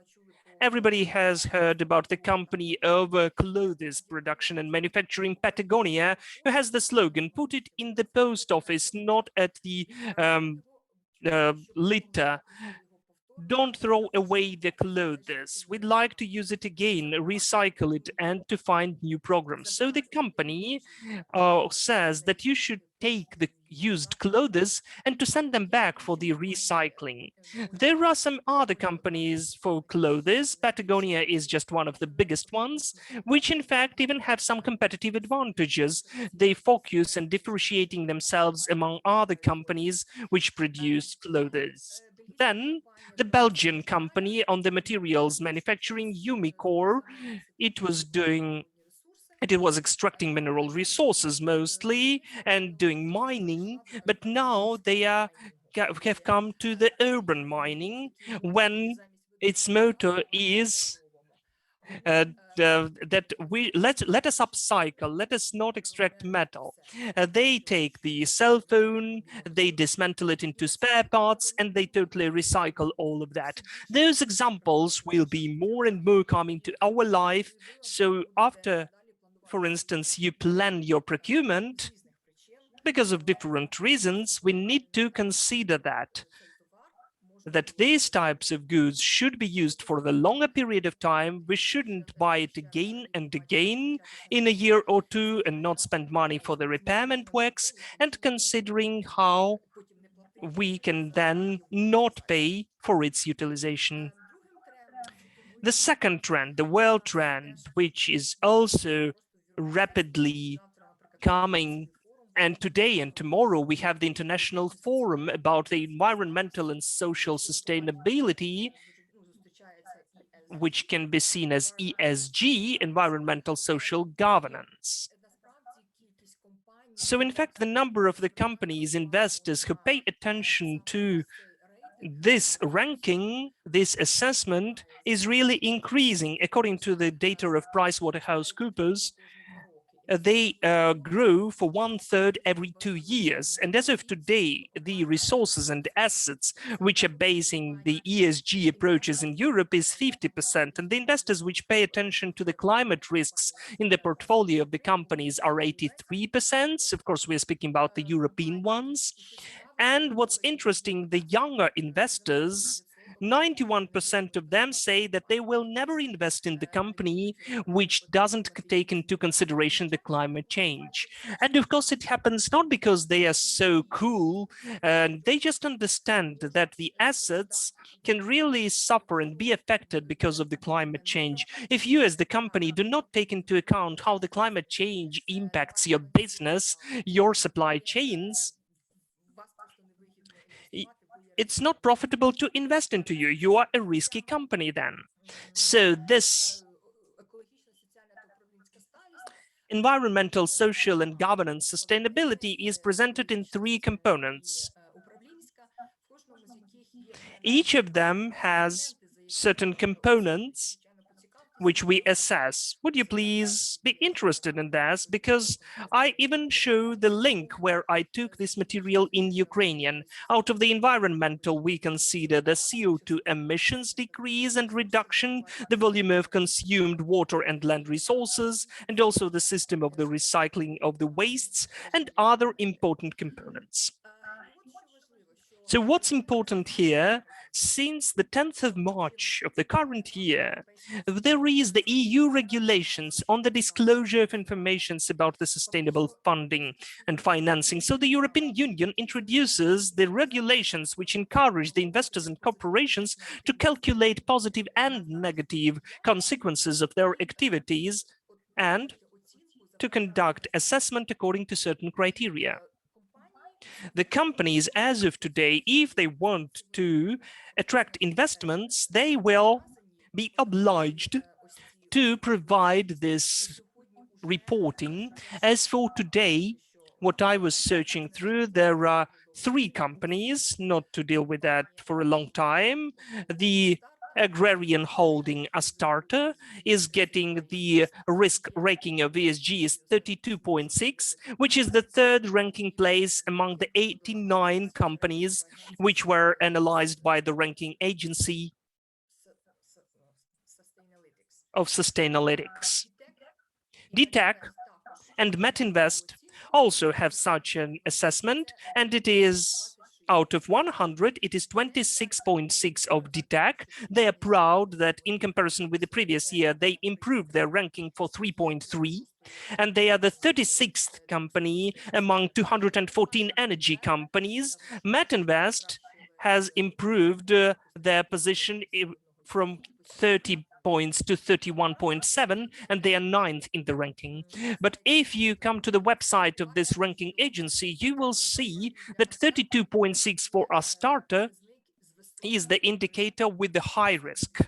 Everybody has heard about the company of clothes production and manufacturing, Patagonia, who has the slogan, "Put it in the post office, not at the litter. Don't throw away the clothes. We'd like to use it again, recycle it, and to find new programs." So the company says that you should take the used clothes and to send them back for the recycling. There are some other companies for clothes. Patagonia is just one of the biggest ones, which in fact even have some competitive advantages. They focus on differentiating themselves among other companies which produce clothes. Then the Belgian company on the materials manufacturing, Umicore, it was extracting mineral resources mostly and doing mining, but now they have come to the urban mining when its motto is that we let us upcycle, let us not extract metal. They take the cell phone, they dismantle it into spare parts, and they totally recycle all of that. Those examples will be more and more coming to our life. So after, for instance, you plan your procurement, because of different reasons, we need to consider that. that these types of goods should be used for the longer period of time. We shouldn't buy it again and again in a year or two and not spend money for the repairment works, and considering how we can then not pay for its utilization. The second trend, the world trend, which is also rapidly coming, and today and tomorrow we have the International Forum about the environmental and social sustainability, which can be seen as ESG, environmental social governance. So in fact, the number of the companies, investors who pay attention to this ranking, this assessment is really increasing. According to the data of PricewaterhouseCoopers, they grow for 1/3 every 2 years. And as of today, the resources and assets which are basing the ESG approaches in Europe is 50%. And the investors which pay attention to the climate risks in the portfolio of the companies are 83%. Of course, we're speaking about the European ones. And what's interesting, the younger investors, 91% of them say that they will never invest in the company which doesn't take into consideration the climate change. And of course, it happens not because they are so cool, and they just understand that the assets can really suffer and be affected because of the climate change. If you as the company do not take into account how the climate change impacts your business, your supply chains, it's not profitable to invest into you. You are a risky company then. So this environmental, social, and governance sustainability is presented in 3 components. Each of them has certain components which we assess. Would you please be interested in this? Because I even show the link where I took this material in Ukrainian. Out of the environmental, we consider the CO2 emissions decrease and reduction, the volume of consumed water and land resources, and also the system of the recycling of the wastes and other important components. So what's important here, since the 10th of March of the current year, there is the EU regulations on the disclosure of information about the sustainable funding and financing. So the European Union introduces the regulations which encourage the investors and corporations to calculate positive and negative consequences of their activities and to conduct assessment according to certain criteria. The companies, as of today, if they want to attract investments, they will be obliged to provide this reporting. As for today, what I was searching through, there are 3 companies, not to deal with that for a long time. The agrarian holding Astarta is getting the risk ranking of ESG is 32.6, which is the 3rd ranking place among the 89 companies which were analyzed by the ranking agency of Sustainalytics. DTEC and Metinvest also have such an assessment, and it is out of 100, it is 26.6 of DTEC. They are proud that in comparison with the previous year, they improved their ranking for 3.3, and they are the 36th company among 214 energy companies. Metinvest has improved their position from 30 points to 31.7, and they are 9th in the ranking. But if you come to the website of this ranking agency, you will see that 32.6 for Astarta is the indicator with the high risk.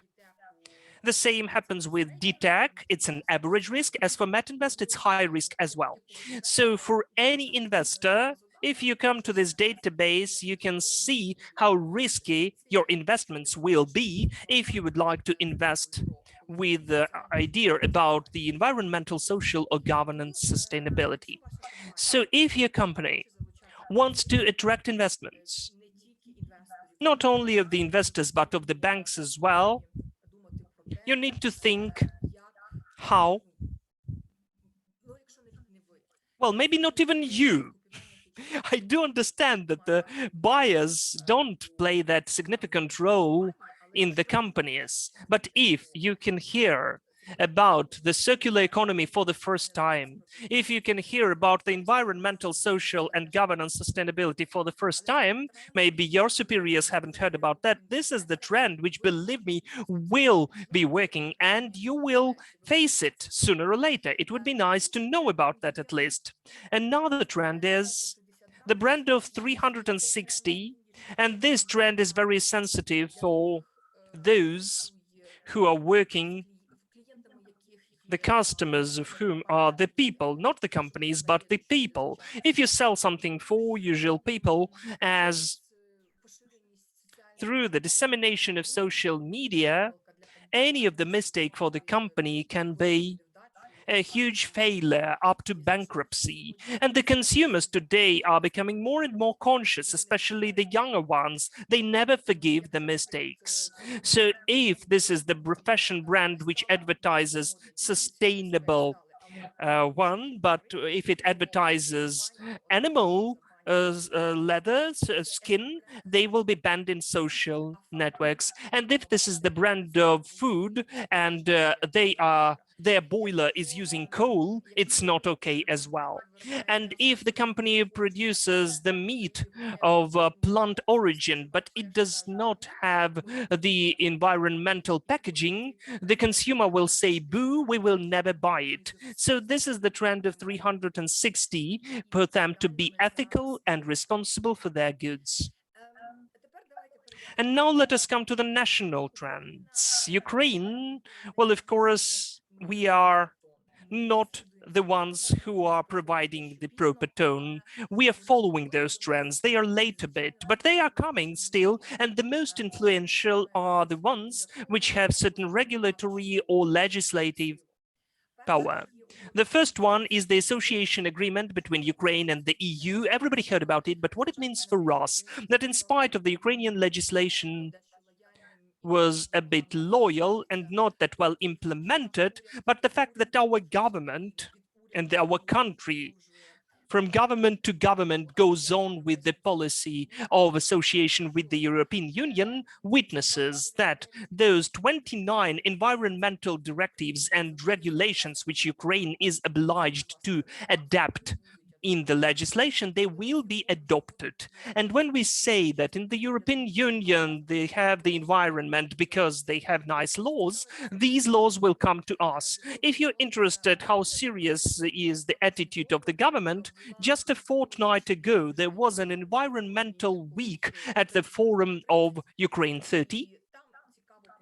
The same happens with DTEC, it's an average risk. As for Metinvest, it's high risk as well. So for any investor, if you come to this database, you can see how risky your investments will be if you would like to invest with the idea about the environmental, social, or governance sustainability. So if your company wants to attract investments, not only of the investors, but of the banks as well, you need to think how, well, maybe not even you, I do understand that the buyers don't play that significant role in the companies, but if you can hear about the circular economy for the first time, if you can hear about the environmental, social, and governance sustainability for the first time, maybe your superiors haven't heard about that. This is the trend which, believe me, will be working, and you will face it sooner or later. It would be nice to know about that at least. Another trend is the brand of 360, and this trend is very sensitive for those who are working, the customers of whom are the people, not the companies, but the people. If you sell something for usual people, as through the dissemination of social media, any of the mistake for the company can be a huge failure up to bankruptcy. And the consumers today are becoming more and more conscious, especially the younger ones. They never forgive the mistakes. So if this is the fashion brand which advertises sustainable one, but if it advertises animal leather, skin, they will be banned in social networks. And if this is the brand of food and their boiler is using coal, it's not okay as well. And if the company produces the meat of plant origin, but it does not have the environmental packaging, the consumer will say, boo, we will never buy it. So this is the trend of 360 for them to be ethical and responsible for their goods. And now let us come to the national trends. Ukraine, well, of course, we are not the ones who are providing the proper tone. We are following those trends. They are late a bit, but they are coming still. And the most influential are the ones which have certain regulatory or legislative power. The first one is the association agreement between Ukraine and the EU. Everybody heard about it, but what it means for us, that in spite of the Ukrainian legislation was a bit loyal and not that well implemented, but the fact that our government and our country from government to government goes on with the policy of association with the European Union witnesses that those 29 environmental directives and regulations which Ukraine is obliged to adapt in the legislation, they will be adopted. And when we say that in the European Union, they have the environment because they have nice laws, these laws will come to us. If you're interested how serious is the attitude of the government, just a fortnight ago, there was an environmental week at the Forum of Ukraine 30.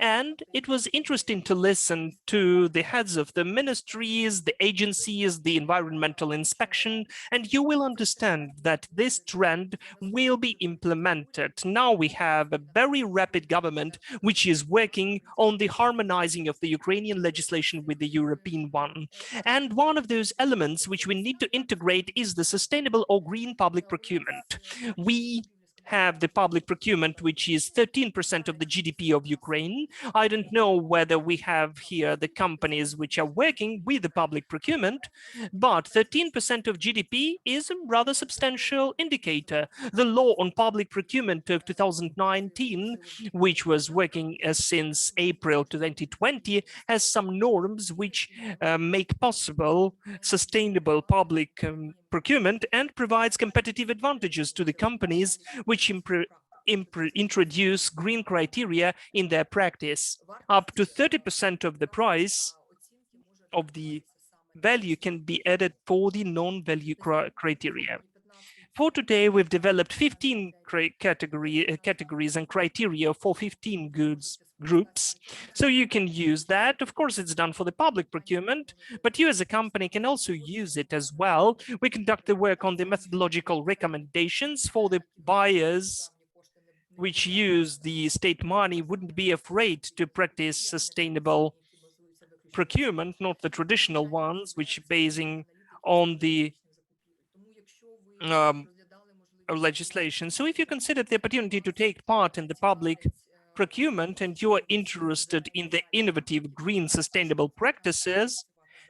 And it was interesting to listen to the heads of the ministries, the agencies, the environmental inspection, and you will understand that this trend will be implemented. Now we have a very rapid government which is working on the harmonizing of the Ukrainian legislation with the European one. And one of those elements which we need to integrate is the sustainable or green public procurement. We have the public procurement, which is 13% of the GDP of Ukraine. I don't know whether we have here the companies which are working with the public procurement, but 13% of GDP is a rather substantial indicator. The law on public procurement of 2019, which was working since April 2020, has some norms which make possible sustainable public procurement and provides competitive advantages to the companies which introduce green criteria in their practice. Up to 30% of the price of the value can be added for the non-value criteria. For today, we've developed 15 categories and criteria for 15 goods groups. So you can use that. Of course, it's done for the public procurement, but you as a company can also use it as well. We conduct the work on the methodological recommendations for the buyers which use the state money wouldn't be afraid to practice sustainable procurement, not the traditional ones, which basing on the legislation. So if you consider the opportunity to take part in the public procurement and you are interested in the innovative green sustainable practices,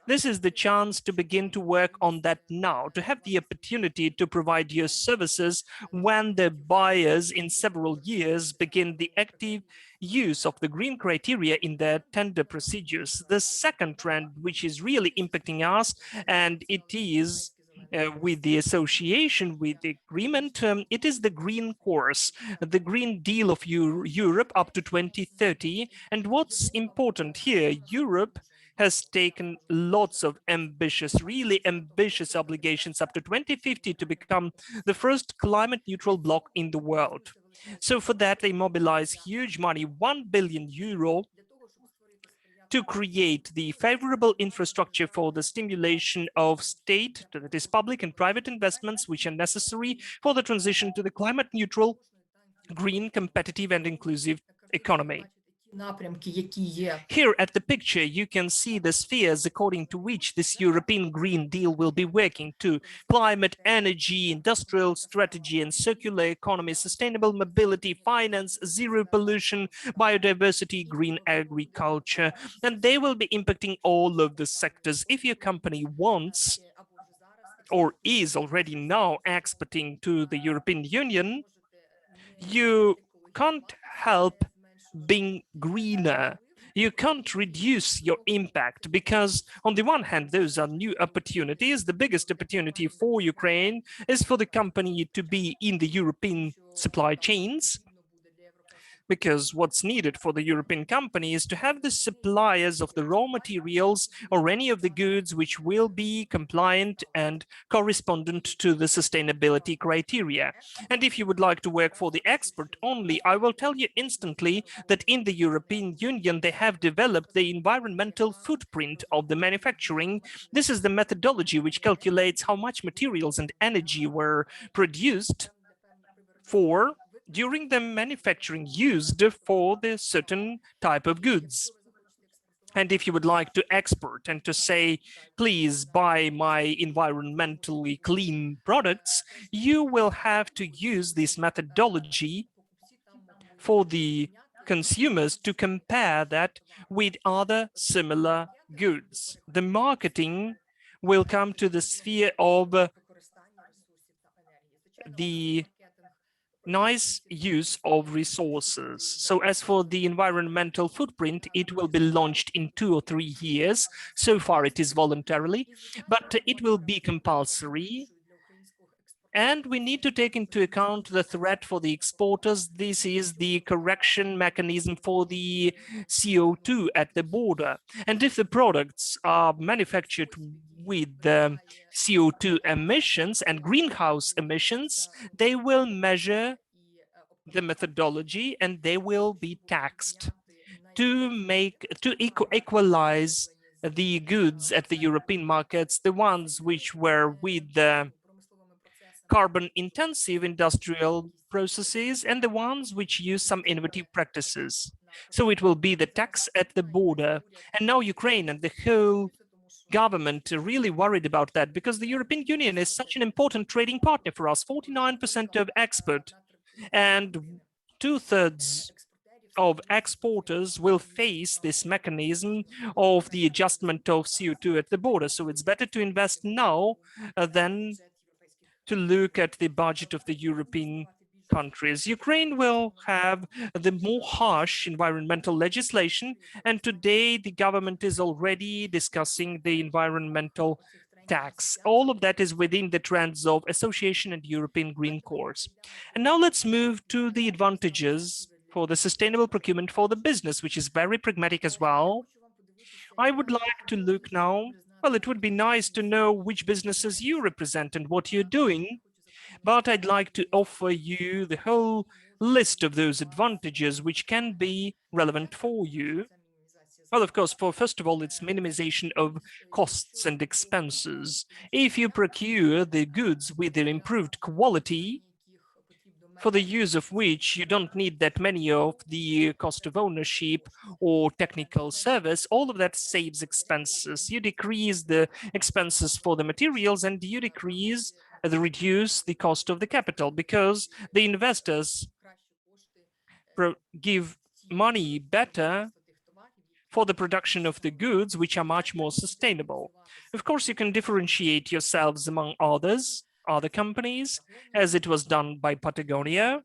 This is the chance to begin to work on that now, to have the opportunity to provide your services when the buyers in several years begin the active use of the green criteria in their tender procedures. The second trend, which is really impacting us, and it is with the association, with the agreement, it is the green course, the Green Deal of Europe up to 2030. And what's important here, Europe has taken lots of ambitious, really ambitious obligations up to 2050 to become the first climate neutral bloc in the world. So for that, they mobilize huge money, 1 billion euro, to create the favorable infrastructure for the stimulation of state, that is public and private investments, which are necessary for the transition to the climate neutral, green, competitive and inclusive economy. Here at the picture, you can see the spheres according to which this European Green Deal will be working to: climate, energy, industrial strategy and circular economy, sustainable mobility, finance, zero pollution, biodiversity, green agriculture, and they will be impacting all of the sectors. If your company wants or is already now exporting to the European Union, you can't help being greener. You can't reduce your impact because on the one hand, those are new opportunities. The biggest opportunity for Ukraine is for the company to be in the European supply chains, because what's needed for the European company is to have the suppliers of the raw materials or any of the goods which will be compliant and correspondent to the sustainability criteria. And if you would like to work for the export only, I will tell you instantly that in the European Union, they have developed the environmental footprint of the manufacturing. This is the methodology which calculates how much materials and energy were produced during the manufacturing used for the certain type of goods. And if you would like to export and to say, please buy my environmentally clean products, you will have to use this methodology for the consumers to compare that with other similar goods. The marketing will come to the sphere of the nice use of resources. So as for the environmental footprint, it will be launched in 2 or 3 years. So far it is voluntarily, but it will be compulsory. And we need to take into account the threat for the exporters. This is the correction mechanism for the CO2 at the border. And if the products are manufactured with CO2 emissions and greenhouse emissions, they will measure the methodology and they will be taxed to equalize the goods at the European markets, the ones which were with the carbon intensive industrial processes and the ones which use some innovative practices. So it will be the tax at the border. And now Ukraine and the whole government are really worried about that because the European Union is such an important trading partner for us, 49% of export, and 2/3 of exporters will face this mechanism of the adjustment of CO2 at the border. So it's better to invest now than to look at the budget of the European countries. Ukraine will have the more harsh environmental legislation, and today the government is already discussing the environmental tax. All of that is within the trends of association and European Green Course. And now let's move to the advantages for the sustainable procurement for the business, which is very pragmatic as well. I would like to look now, well, it would be nice to know which businesses you represent and what you're doing, but I'd like to offer you the whole list of those advantages which can be relevant for you. Well, of course, first of all, it's minimization of costs and expenses. If you procure the goods with their improved quality, for the use of which you don't need that many of the cost of ownership or technical service, all of that saves expenses. You decrease the expenses for the materials and you reduce the cost of the capital because the investors give money better for the production of the goods which are much more sustainable. Of course, you can differentiate yourselves among other companies, as it was done by Patagonia.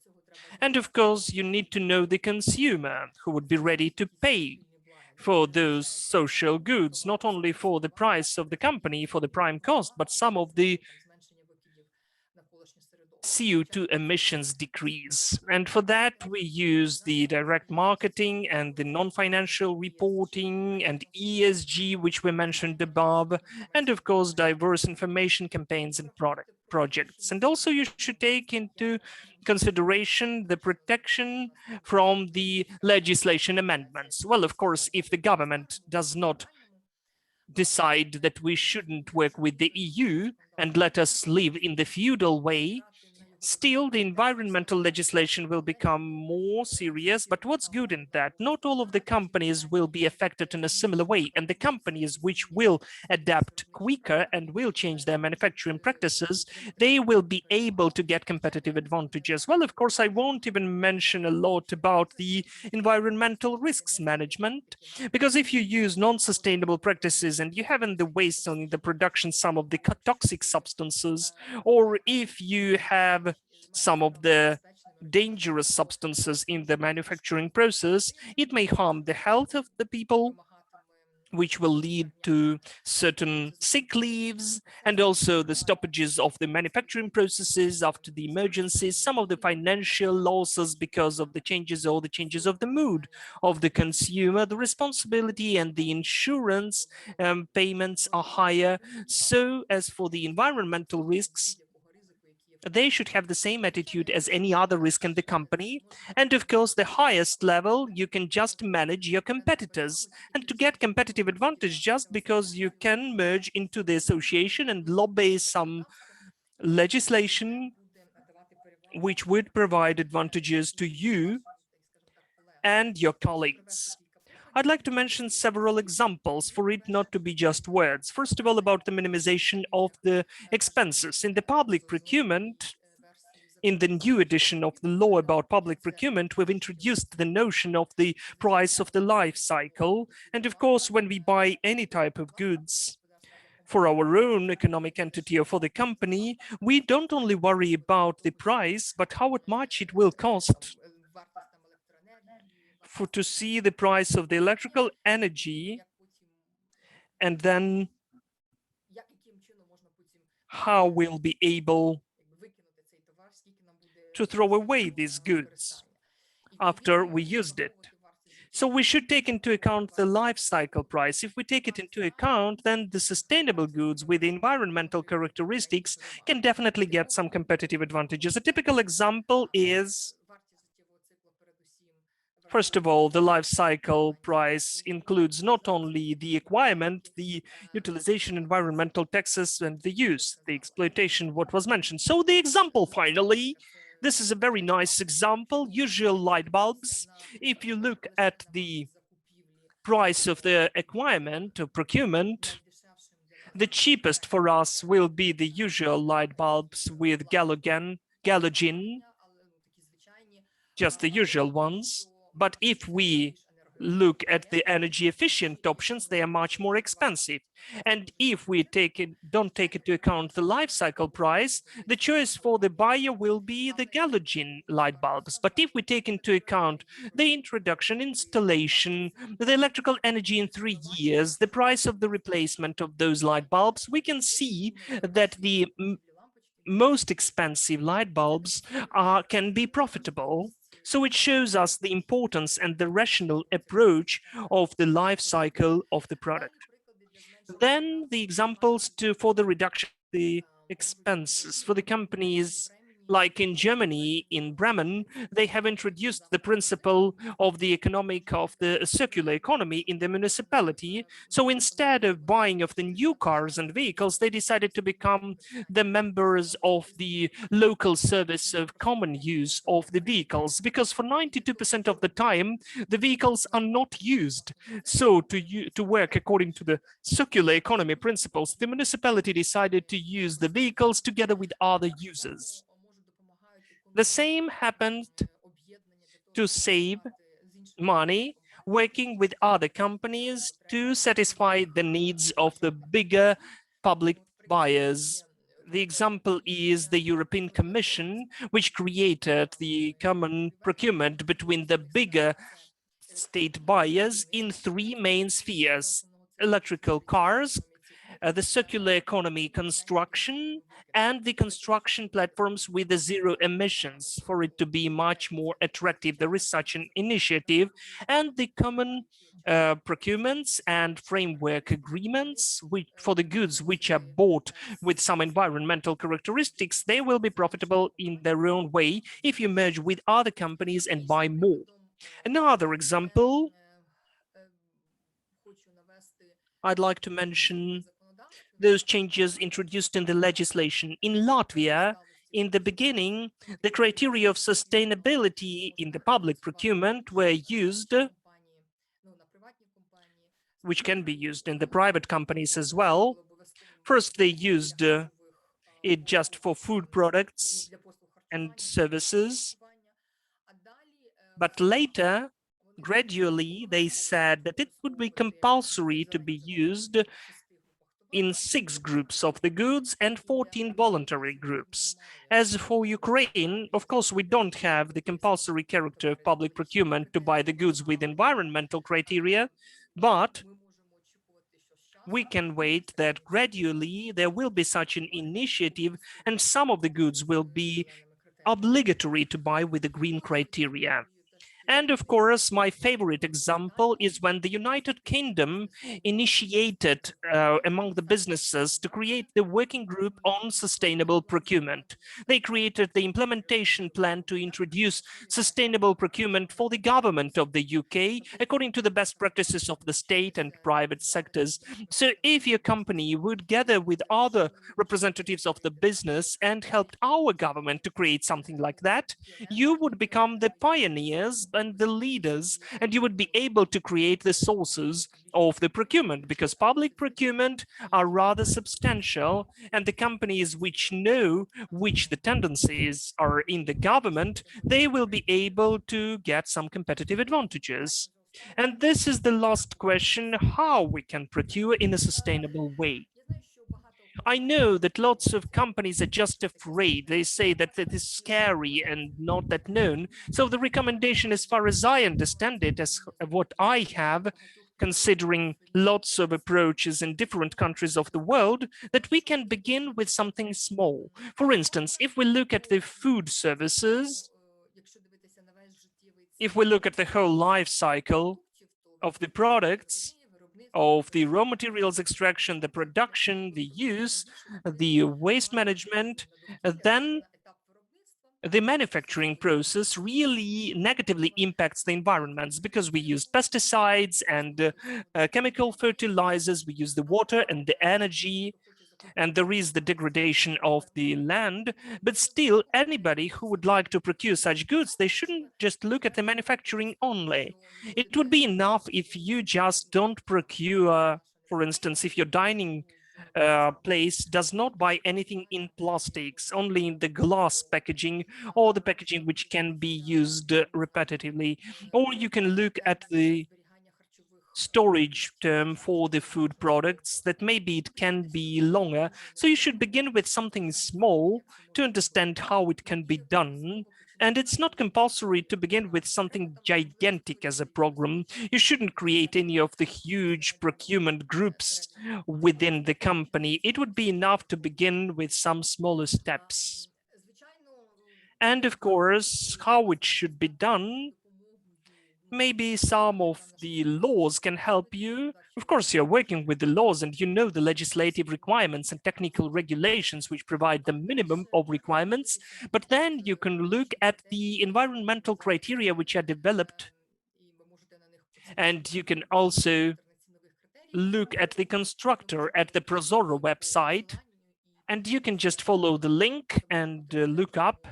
And of course, you need to know the consumer who would be ready to pay for those social goods, not only for the price of the company, for the prime cost, but some of the CO2 emissions decrease. And for that, we use the direct marketing and the non-financial reporting and ESG, which we mentioned above, and of course, diverse information campaigns and projects. And also you should take into consideration the protection from the legislation amendments. Well, of course, if the government does not decide that we shouldn't work with the EU and let us live in the feudal way, still, the environmental legislation will become more serious, but what's good in that? Not all of the companies will be affected in a similar way, and the companies which will adapt quicker and will change their manufacturing practices, they will be able to get competitive advantages. Well, of course, I won't even mention a lot about the environmental risks management, because if you use non-sustainable practices and you have in the waste on the production some of the toxic substances, or if you have some of the dangerous substances in the manufacturing process, it may harm the health of the people, which will lead to certain sick leaves and also the stoppages of the manufacturing processes after the emergencies, some of the financial losses because of the changes or the changes of the mood of the consumer, the responsibility and the insurance payments are higher. So as for the environmental risks, they should have the same attitude as any other risk in the company. And of course, the highest level, you can just manage your competitors. And to get competitive advantage, just because you can merge into the association and lobby some legislation which would provide advantages to you and your colleagues. I'd like to mention several examples for it not to be just words. First of all, about the minimization of the expenses. In the public procurement, in the new edition of the law about public procurement, we've introduced the notion of the price of the life cycle. And of course, when we buy any type of goods for our own economic entity or for the company, we don't only worry about the price, but how much it will cost to see the price of the electrical energy, and then how we'll be able to throw away these goods after we used it. So we should take into account the life cycle price. If we take it into account, then the sustainable goods with environmental characteristics can definitely get some competitive advantages. A typical example is, first of all, the life cycle price includes not only the acquirement, the utilization, environmental taxes, and the use, the exploitation, what was mentioned. So the example, finally, this is a very nice example, usual light bulbs. If you look at the price of the acquirement or procurement, the cheapest for us will be the usual light bulbs with halogen, just the usual ones. But if we look at the energy efficient options, they are much more expensive. And if we don't take into account the life cycle price, the choice for the buyer will be the halogen light bulbs. But if we take into account the introduction, installation, the electrical energy in 3 years, the price of the replacement of those light bulbs, we can see that the most expensive light bulbs can be profitable. So it shows us the importance and the rational approach of the life cycle of the product. Then the examples for the reduction of the expenses for the companies, like in Germany, in Bremen, they have introduced the principle of the circular economy in the municipality. So instead of buying of the new cars and vehicles, they decided to become the members of the local service of common use of the vehicles, because for 92% of the time, the vehicles are not used. So to work according to the circular economy principles, the municipality decided to use the vehicles together with other users. The same happened to save money working with other companies to satisfy the needs of the bigger public buyers. The example is the European Commission, which created the common procurement between the bigger state buyers in three main spheres: electrical cars, the circular economy construction, and the construction platforms with the zero emissions. For it to be much more attractive, there is such an initiative, and the common procurements and framework agreements for the goods which are bought with some environmental characteristics, they will be profitable in their own way if you merge with other companies and buy more. Another example I'd like to mention those changes introduced in the legislation. In Latvia, in the beginning, the criteria of sustainability in the public procurement were used, which can be used in the private companies as well. First, they used it just for food products and services. But later, gradually, they said that it would be compulsory to be used in 6 groups of the goods and 14 voluntary groups. As for Ukraine, of course, we don't have the compulsory character of public procurement to buy the goods with environmental criteria, but we can wait that gradually there will be such an initiative and some of the goods will be obligatory to buy with the green criteria. And of course, my favorite example is when the United Kingdom initiated among the businesses to create the working group on sustainable procurement. They created the implementation plan to introduce sustainable procurement for the government of the UK, according to the best practices of the state and private sectors. So if your company would gather with other representatives of the business and helped our government to create something like that, you would become the pioneers and the leaders, and you would be able to create the sources of the procurement, because public procurement are rather substantial, and the companies which know which the tendencies are in the government, they will be able to get some competitive advantages. And this is the last question: how we can procure in a sustainable way. I know that lots of companies are just afraid. They say that it is scary and not that known. So the recommendation, as far as I understand it, as what I have, considering lots of approaches in different countries of the world, that we can begin with something small. For instance, if we look at the food services, if we look at the whole life cycle of the products, of the raw materials extraction, the production, the use, the waste management, then the manufacturing process really negatively impacts the environments, because we use pesticides and chemical fertilizers, we use the water and the energy, and there is the degradation of the land. But still, anybody who would like to procure such goods, they shouldn't just look at the manufacturing only. It would be enough if you just don't procure, for instance, if your dining place does not buy anything in plastics, only in the glass packaging or the packaging which can be used repetitively. Or you can look at the storage term for the food products, that maybe it can be longer. So you should begin with something small to understand how it can be done. And it's not compulsory to begin with something gigantic as a program. You shouldn't create any of the huge procurement groups within the company. It would be enough to begin with some smaller steps. And of course, how it should be done, maybe some of the laws can help you. Of course, you're working with the laws and you know the legislative requirements and technical regulations which provide the minimum of requirements, but then you can look at the environmental criteria which are developed, and you can also look at the constructor at the Prozoro website, and you can just follow the link and look up.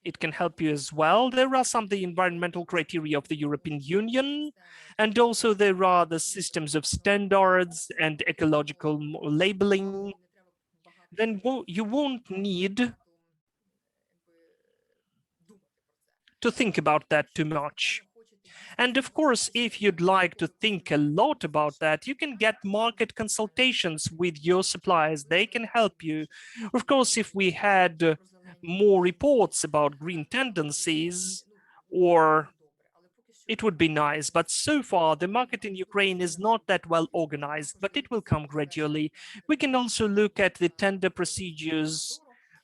It can help you as well. There are some of the environmental criteria of the European Union, and also there are the systems of standards and ecological labeling. Then you won't need to think about that too much. And of course, if you'd like to think a lot about that, you can get market consultations with your suppliers. They can help you. Of course, if we had more reports about green tendencies, or it would be nice, but so far the market in Ukraine is not that well organized, but it will come gradually. We can also look at the tender procedures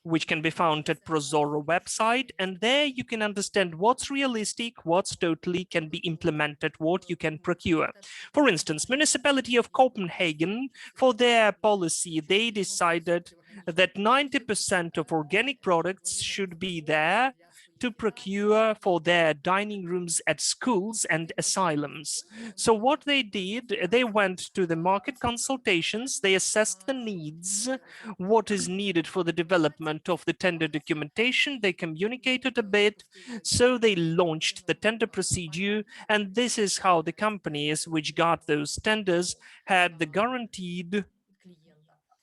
which can be found at Prozoro website, and there you can understand what's realistic, what's totally can be implemented, what you can procure. For instance, municipality of Copenhagen, for their policy, they decided that 90% of organic products should be there to procure for their dining rooms at schools and asylums. So what they did, they went to the market consultations, they assessed the needs, what is needed for the development of the tender documentation, they communicated a bit, so they launched the tender procedure, and this is how the companies which got those tenders had the guaranteed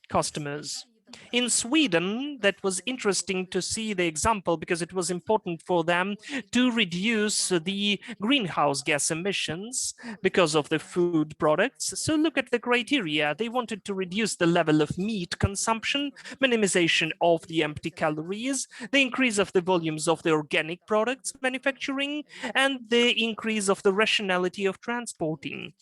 customers. In Sweden, that was interesting to see the example because it was important for them to reduce the greenhouse gas emissions because of the food products. So look at the criteria. They wanted to reduce the level of meat consumption, minimization of the empty calories, the increase of the volumes of the organic products manufacturing, and the increase of the rationality of transporting.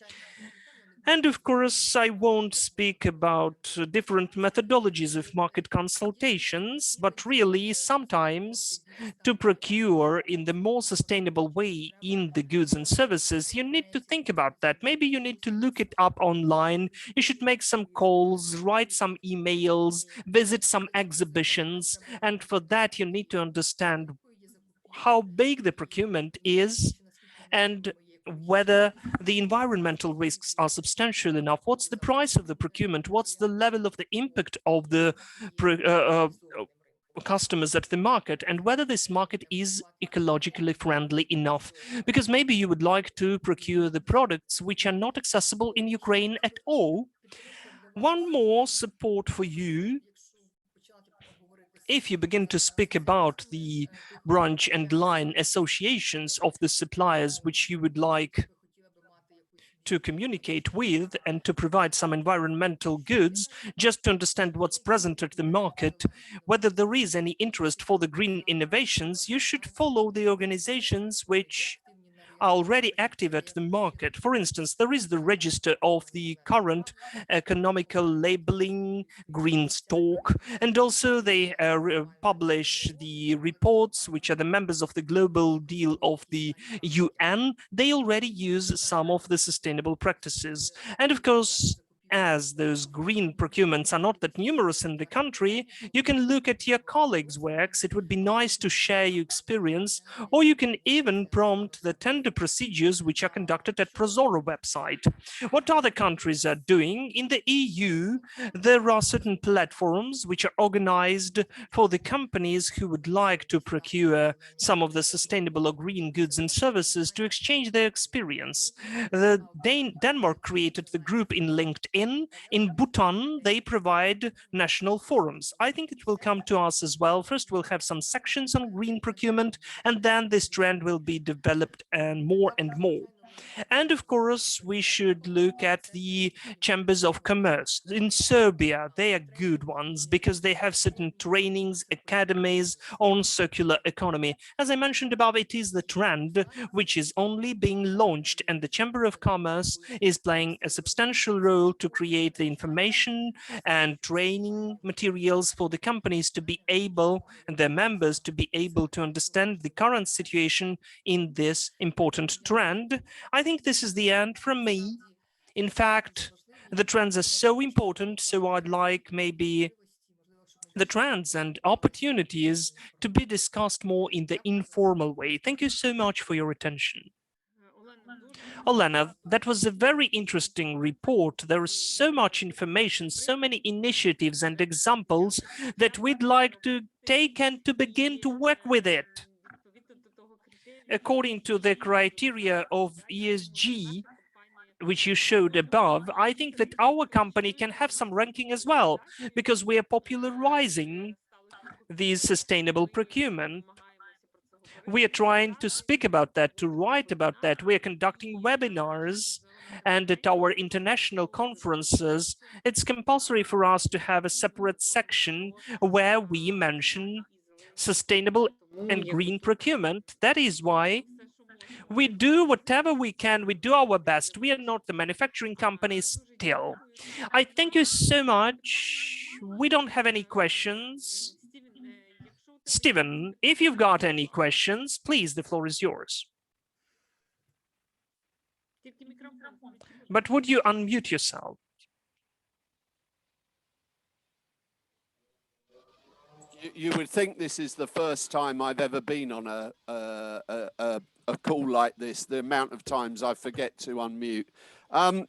And of course, I won't speak about different methodologies of market consultations, but really sometimes to procure in the more sustainable way in the goods and services, you need to think about that. Maybe you need to look it up online. You should make some calls, write some emails, visit some exhibitions. And for that, you need to understand how big the procurement is and whether the environmental risks are substantial enough. What's the price of the procurement? What's the level of the impact of the customers at the market, and whether this market is ecologically friendly enough? Because maybe you would like to procure the products which are not accessible in Ukraine at all. One more support for you. If you begin to speak about the branch and line associations of the suppliers which you would like to communicate with and to provide some environmental goods, just to understand what's present at the market, whether there is any interest for the green innovations, you should follow the organizations which are already active at the market. For instance, there is the register of the current economical labeling, green stock, and also they publish the reports, which are the members of the global deal of the UN. They already use some of the sustainable practices. And of course, as those green procurements are not that numerous in the country, you can look at your colleagues' works. It would be nice to share your experience, or you can even prompt the tender procedures which are conducted at Prozoro website. What other countries are doing? In the EU, there are certain platforms which are organized for the companies who would like to procure some of the sustainable or green goods and services to exchange their experience. Denmark created the group in LinkedIn. In Bhutan, they provide national forums. I think it will come to us as well. First, we'll have some sections on green procurement, and then this trend will be developed and more. And of course, we should look at the chambers of commerce. In Serbia, they are good ones because they have certain trainings, academies on circular economy. As I mentioned above, it is the trend which is only being launched, and the Chamber of Commerce is playing a substantial role to create the information and training materials for the companies to be able, and their members to be able to understand the current situation in this important trend. I think this is the end from me. In fact, the trends are so important, so I'd like maybe the trends and opportunities to be discussed more in the informal way. Thank you so much for your attention. Olena, that was a very interesting report. There is so much information, so many initiatives and examples that we'd like to take and to begin to work with it. According to the criteria of ESG, which you showed above, I think that our company can have some ranking as well, because we are popularizing the sustainable procurement. We are trying to speak about that, to write about that. We are conducting webinars, and at our international conferences, it's compulsory for us to have a separate section where we mention sustainable and green procurement. That is why we do whatever we can, we do our best. We are not the manufacturing company still. I thank you so much. We don't have any questions. Stephen, if you've got any questions, please, the floor is yours. But would you unmute yourself? You would think this is the first time I've ever been on a call like this, the amount of times I forget to unmute.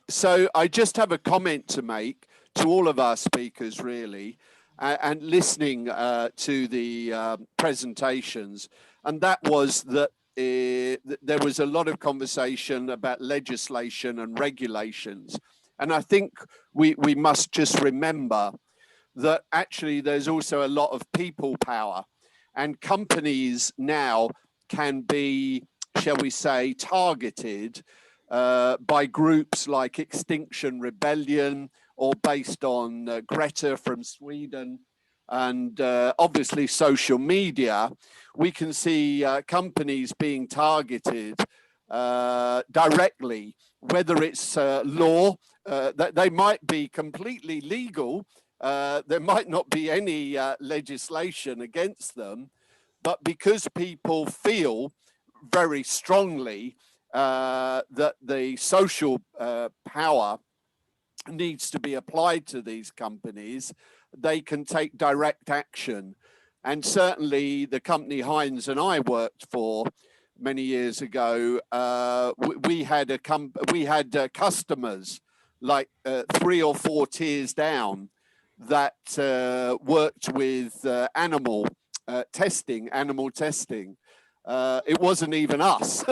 So I just have a comment to make to all of our speakers, really, and listening to the presentations. And that was that there was a lot of conversation about legislation and regulations. And I think we must just remember that actually there's also a lot of people power, and companies now can be, shall we say, targeted by groups like Extinction Rebellion, or based on Greta from Sweden, and obviously social media. We can see companies being targeted directly, whether it's law, that they might be completely legal. There might not be any legislation against them, but because people feel very strongly that the social power needs to be applied to these companies, they can take direct action. And certainly the company Heinz and I worked for many years ago, we had customers like 3 or 4 tiers down that worked with animal testing. It wasn't even us,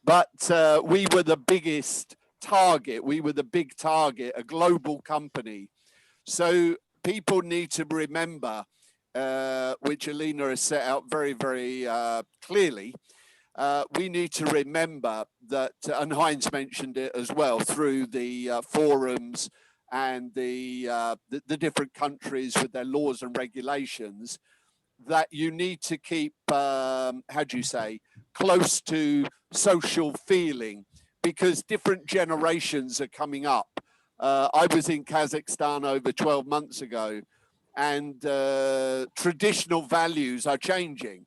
but we were the biggest target. We were the big target, a global company. So people need to remember, which Alina has set out very, very clearly, we need to remember that, and Heinz mentioned it as well, through the forums and the different countries with their laws and regulations, that you need to keep, how do you say, close to social feeling, because different generations are coming up. I was in Kazakhstan over 12 months ago, and traditional values are changing.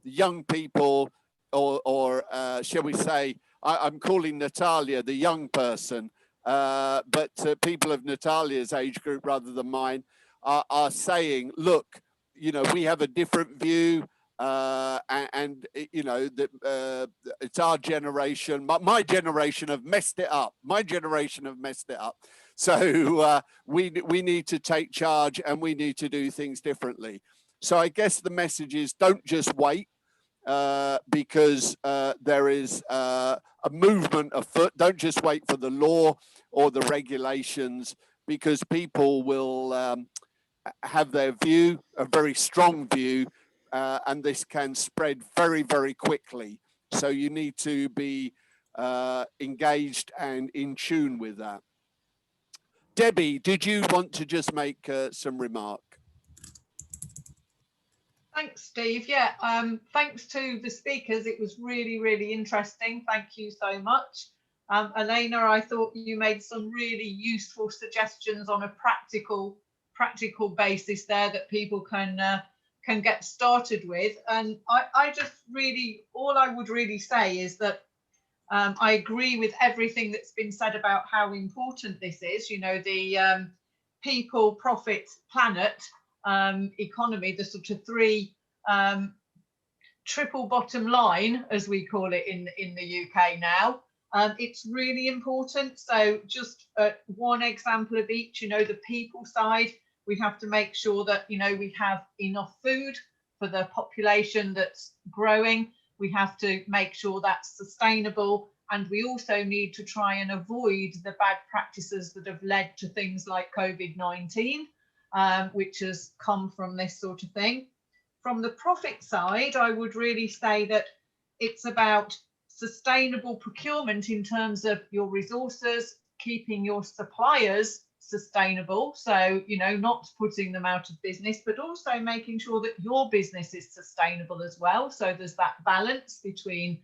The young people, or shall we say, I'm calling Natalia the young person, but people of Natalia's age group rather than mine are saying, look, you know, we have a different view, and you know, it's our generation. My generation have messed it up. So we need to take charge, and we need to do things differently. So I guess the message is, don't just wait, because there is a movement afoot. Don't just wait for the law or the regulations, because people will have their view, a very strong view, and this can spread very, very quickly. So you need to be engaged and in tune with that. Debbie, did you want to just make some remark? Thanks, Steve. Yeah, thanks to the speakers. It was really, really interesting. Thank you so much. Elena, I thought you made some really useful suggestions on a practical basis there that people can get started with. And I just really, all I would really say is that I agree with everything that's been said about how important this is. You know, the people, profit, planet economy, the sort of 3 triple bottom line, as we call it in the UK now. It's really important. So just one example of each. You know, the people side, we have to make sure that, you know, we have enough food for the population that's growing. We have to make sure that's sustainable, and we also need to try and avoid the bad practices that have led to things like COVID-19, which has come from this sort of thing. From the profit side, I would really say that it's about sustainable procurement in terms of your resources, keeping your suppliers sustainable, so not putting them out of business, but also making sure that your business is sustainable as well. So there's that balance between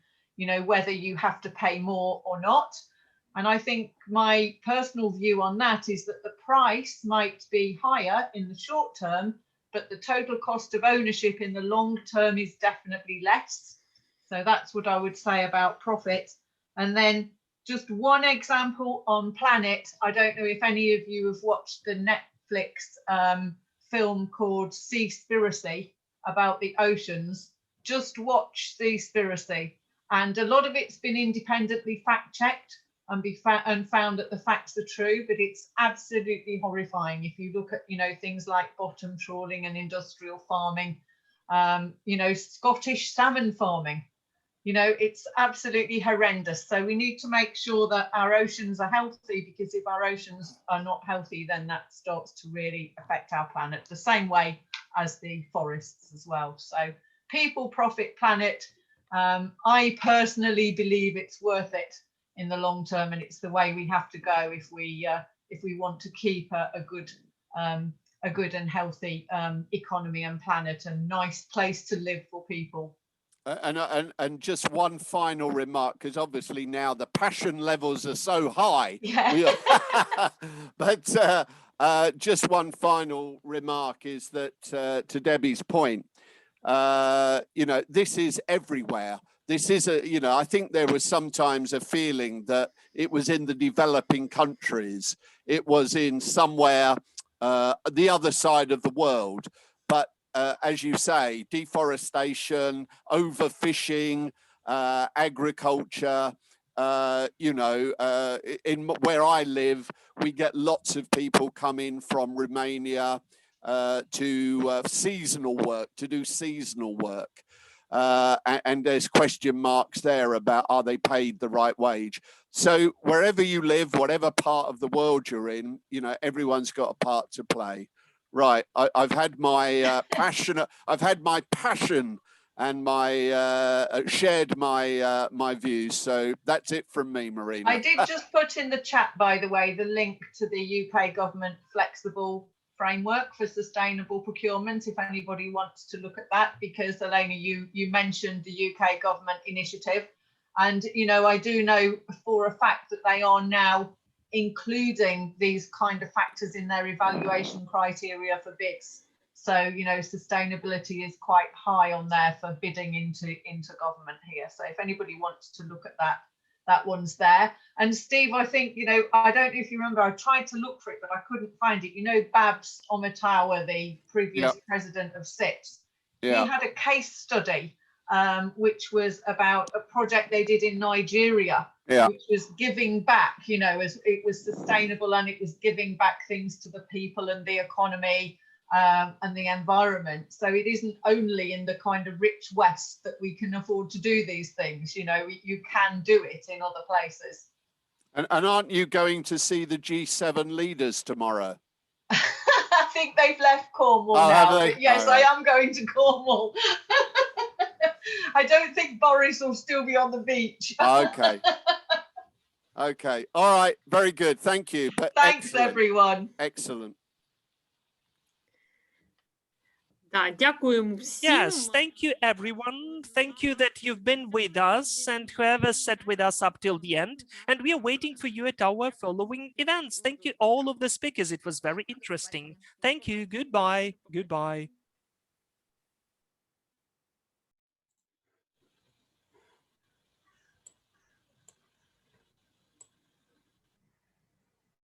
whether you have to pay more or not. And I think my personal view on that is that the price might be higher in the short term, but the total cost of ownership in the long term is definitely less. So that's what I would say about profit. And then just one example on planet. I don't know if any of you have watched the Netflix film called Seaspiracy about the oceans. Just watch Seaspiracy. And a lot of it's been independently fact-checked and found that the facts are true, but it's absolutely horrifying if you look at things like bottom trawling and industrial farming, Scottish salmon farming. It's absolutely horrendous. So we need to make sure that our oceans are healthy, because if our oceans are not healthy, then that starts to really affect our planet, the same way as the forests as well. So people, profit, planet. I personally believe it's worth it in the long term, and it's the way we have to go if we want to keep a good and healthy economy and planet, and nice place to live for people. And just one final remark, because obviously now the passion levels are so high. Yeah. But just one final remark is that to Debbie's point, this is everywhere. This is I think there was sometimes a feeling that it was in the developing countries. It was in somewhere the other side of the world. But as you say, deforestation, overfishing, agriculture, in where I live, we get lots of people coming from Romania to seasonal work, to do seasonal work. And there's question marks there about, are they paid the right wage? So wherever you live, whatever part of the world you're in, everyone's got a part to play. Right. I've had my I've had my passion and my shared my views. So that's it from me, Marina. I did just put in the chat, by the way, the link to the UK government flexible framework for sustainable procurement, if anybody wants to look at that, because Elena, you mentioned the UK government initiative, and I do know for a fact that they are now including these kind of factors in their evaluation criteria for bids. So sustainability is quite high on there for bidding into government here. So if anybody wants to look at that, that one's there. And Steve, I think, I don't know if you remember, I tried to look for it, but I couldn't find it. Babs Omatawa, the previous president of SIPS, he had a case study, which was about a project they did in Nigeria, which was giving back, as it was sustainable, and it was giving back things to the people and the economy and the environment. So it isn't only in the kind of rich West that we can afford to do these things. You can do it in other places. And aren't you going to see the G7 leaders tomorrow? I think they've left Cornwall now. But yes, right. I am going to Cornwall. I don't think Boris will still be on the beach. Okay. Okay. All right. Very good. Thank you. But thanks, excellent. Everyone. Excellent. Yes, thank you, everyone. Thank you that you've been with us and whoever sat with us up till the end. And we are waiting for you at our following events. Thank you, all of the speakers. It was very interesting. Thank you. Goodbye. Goodbye.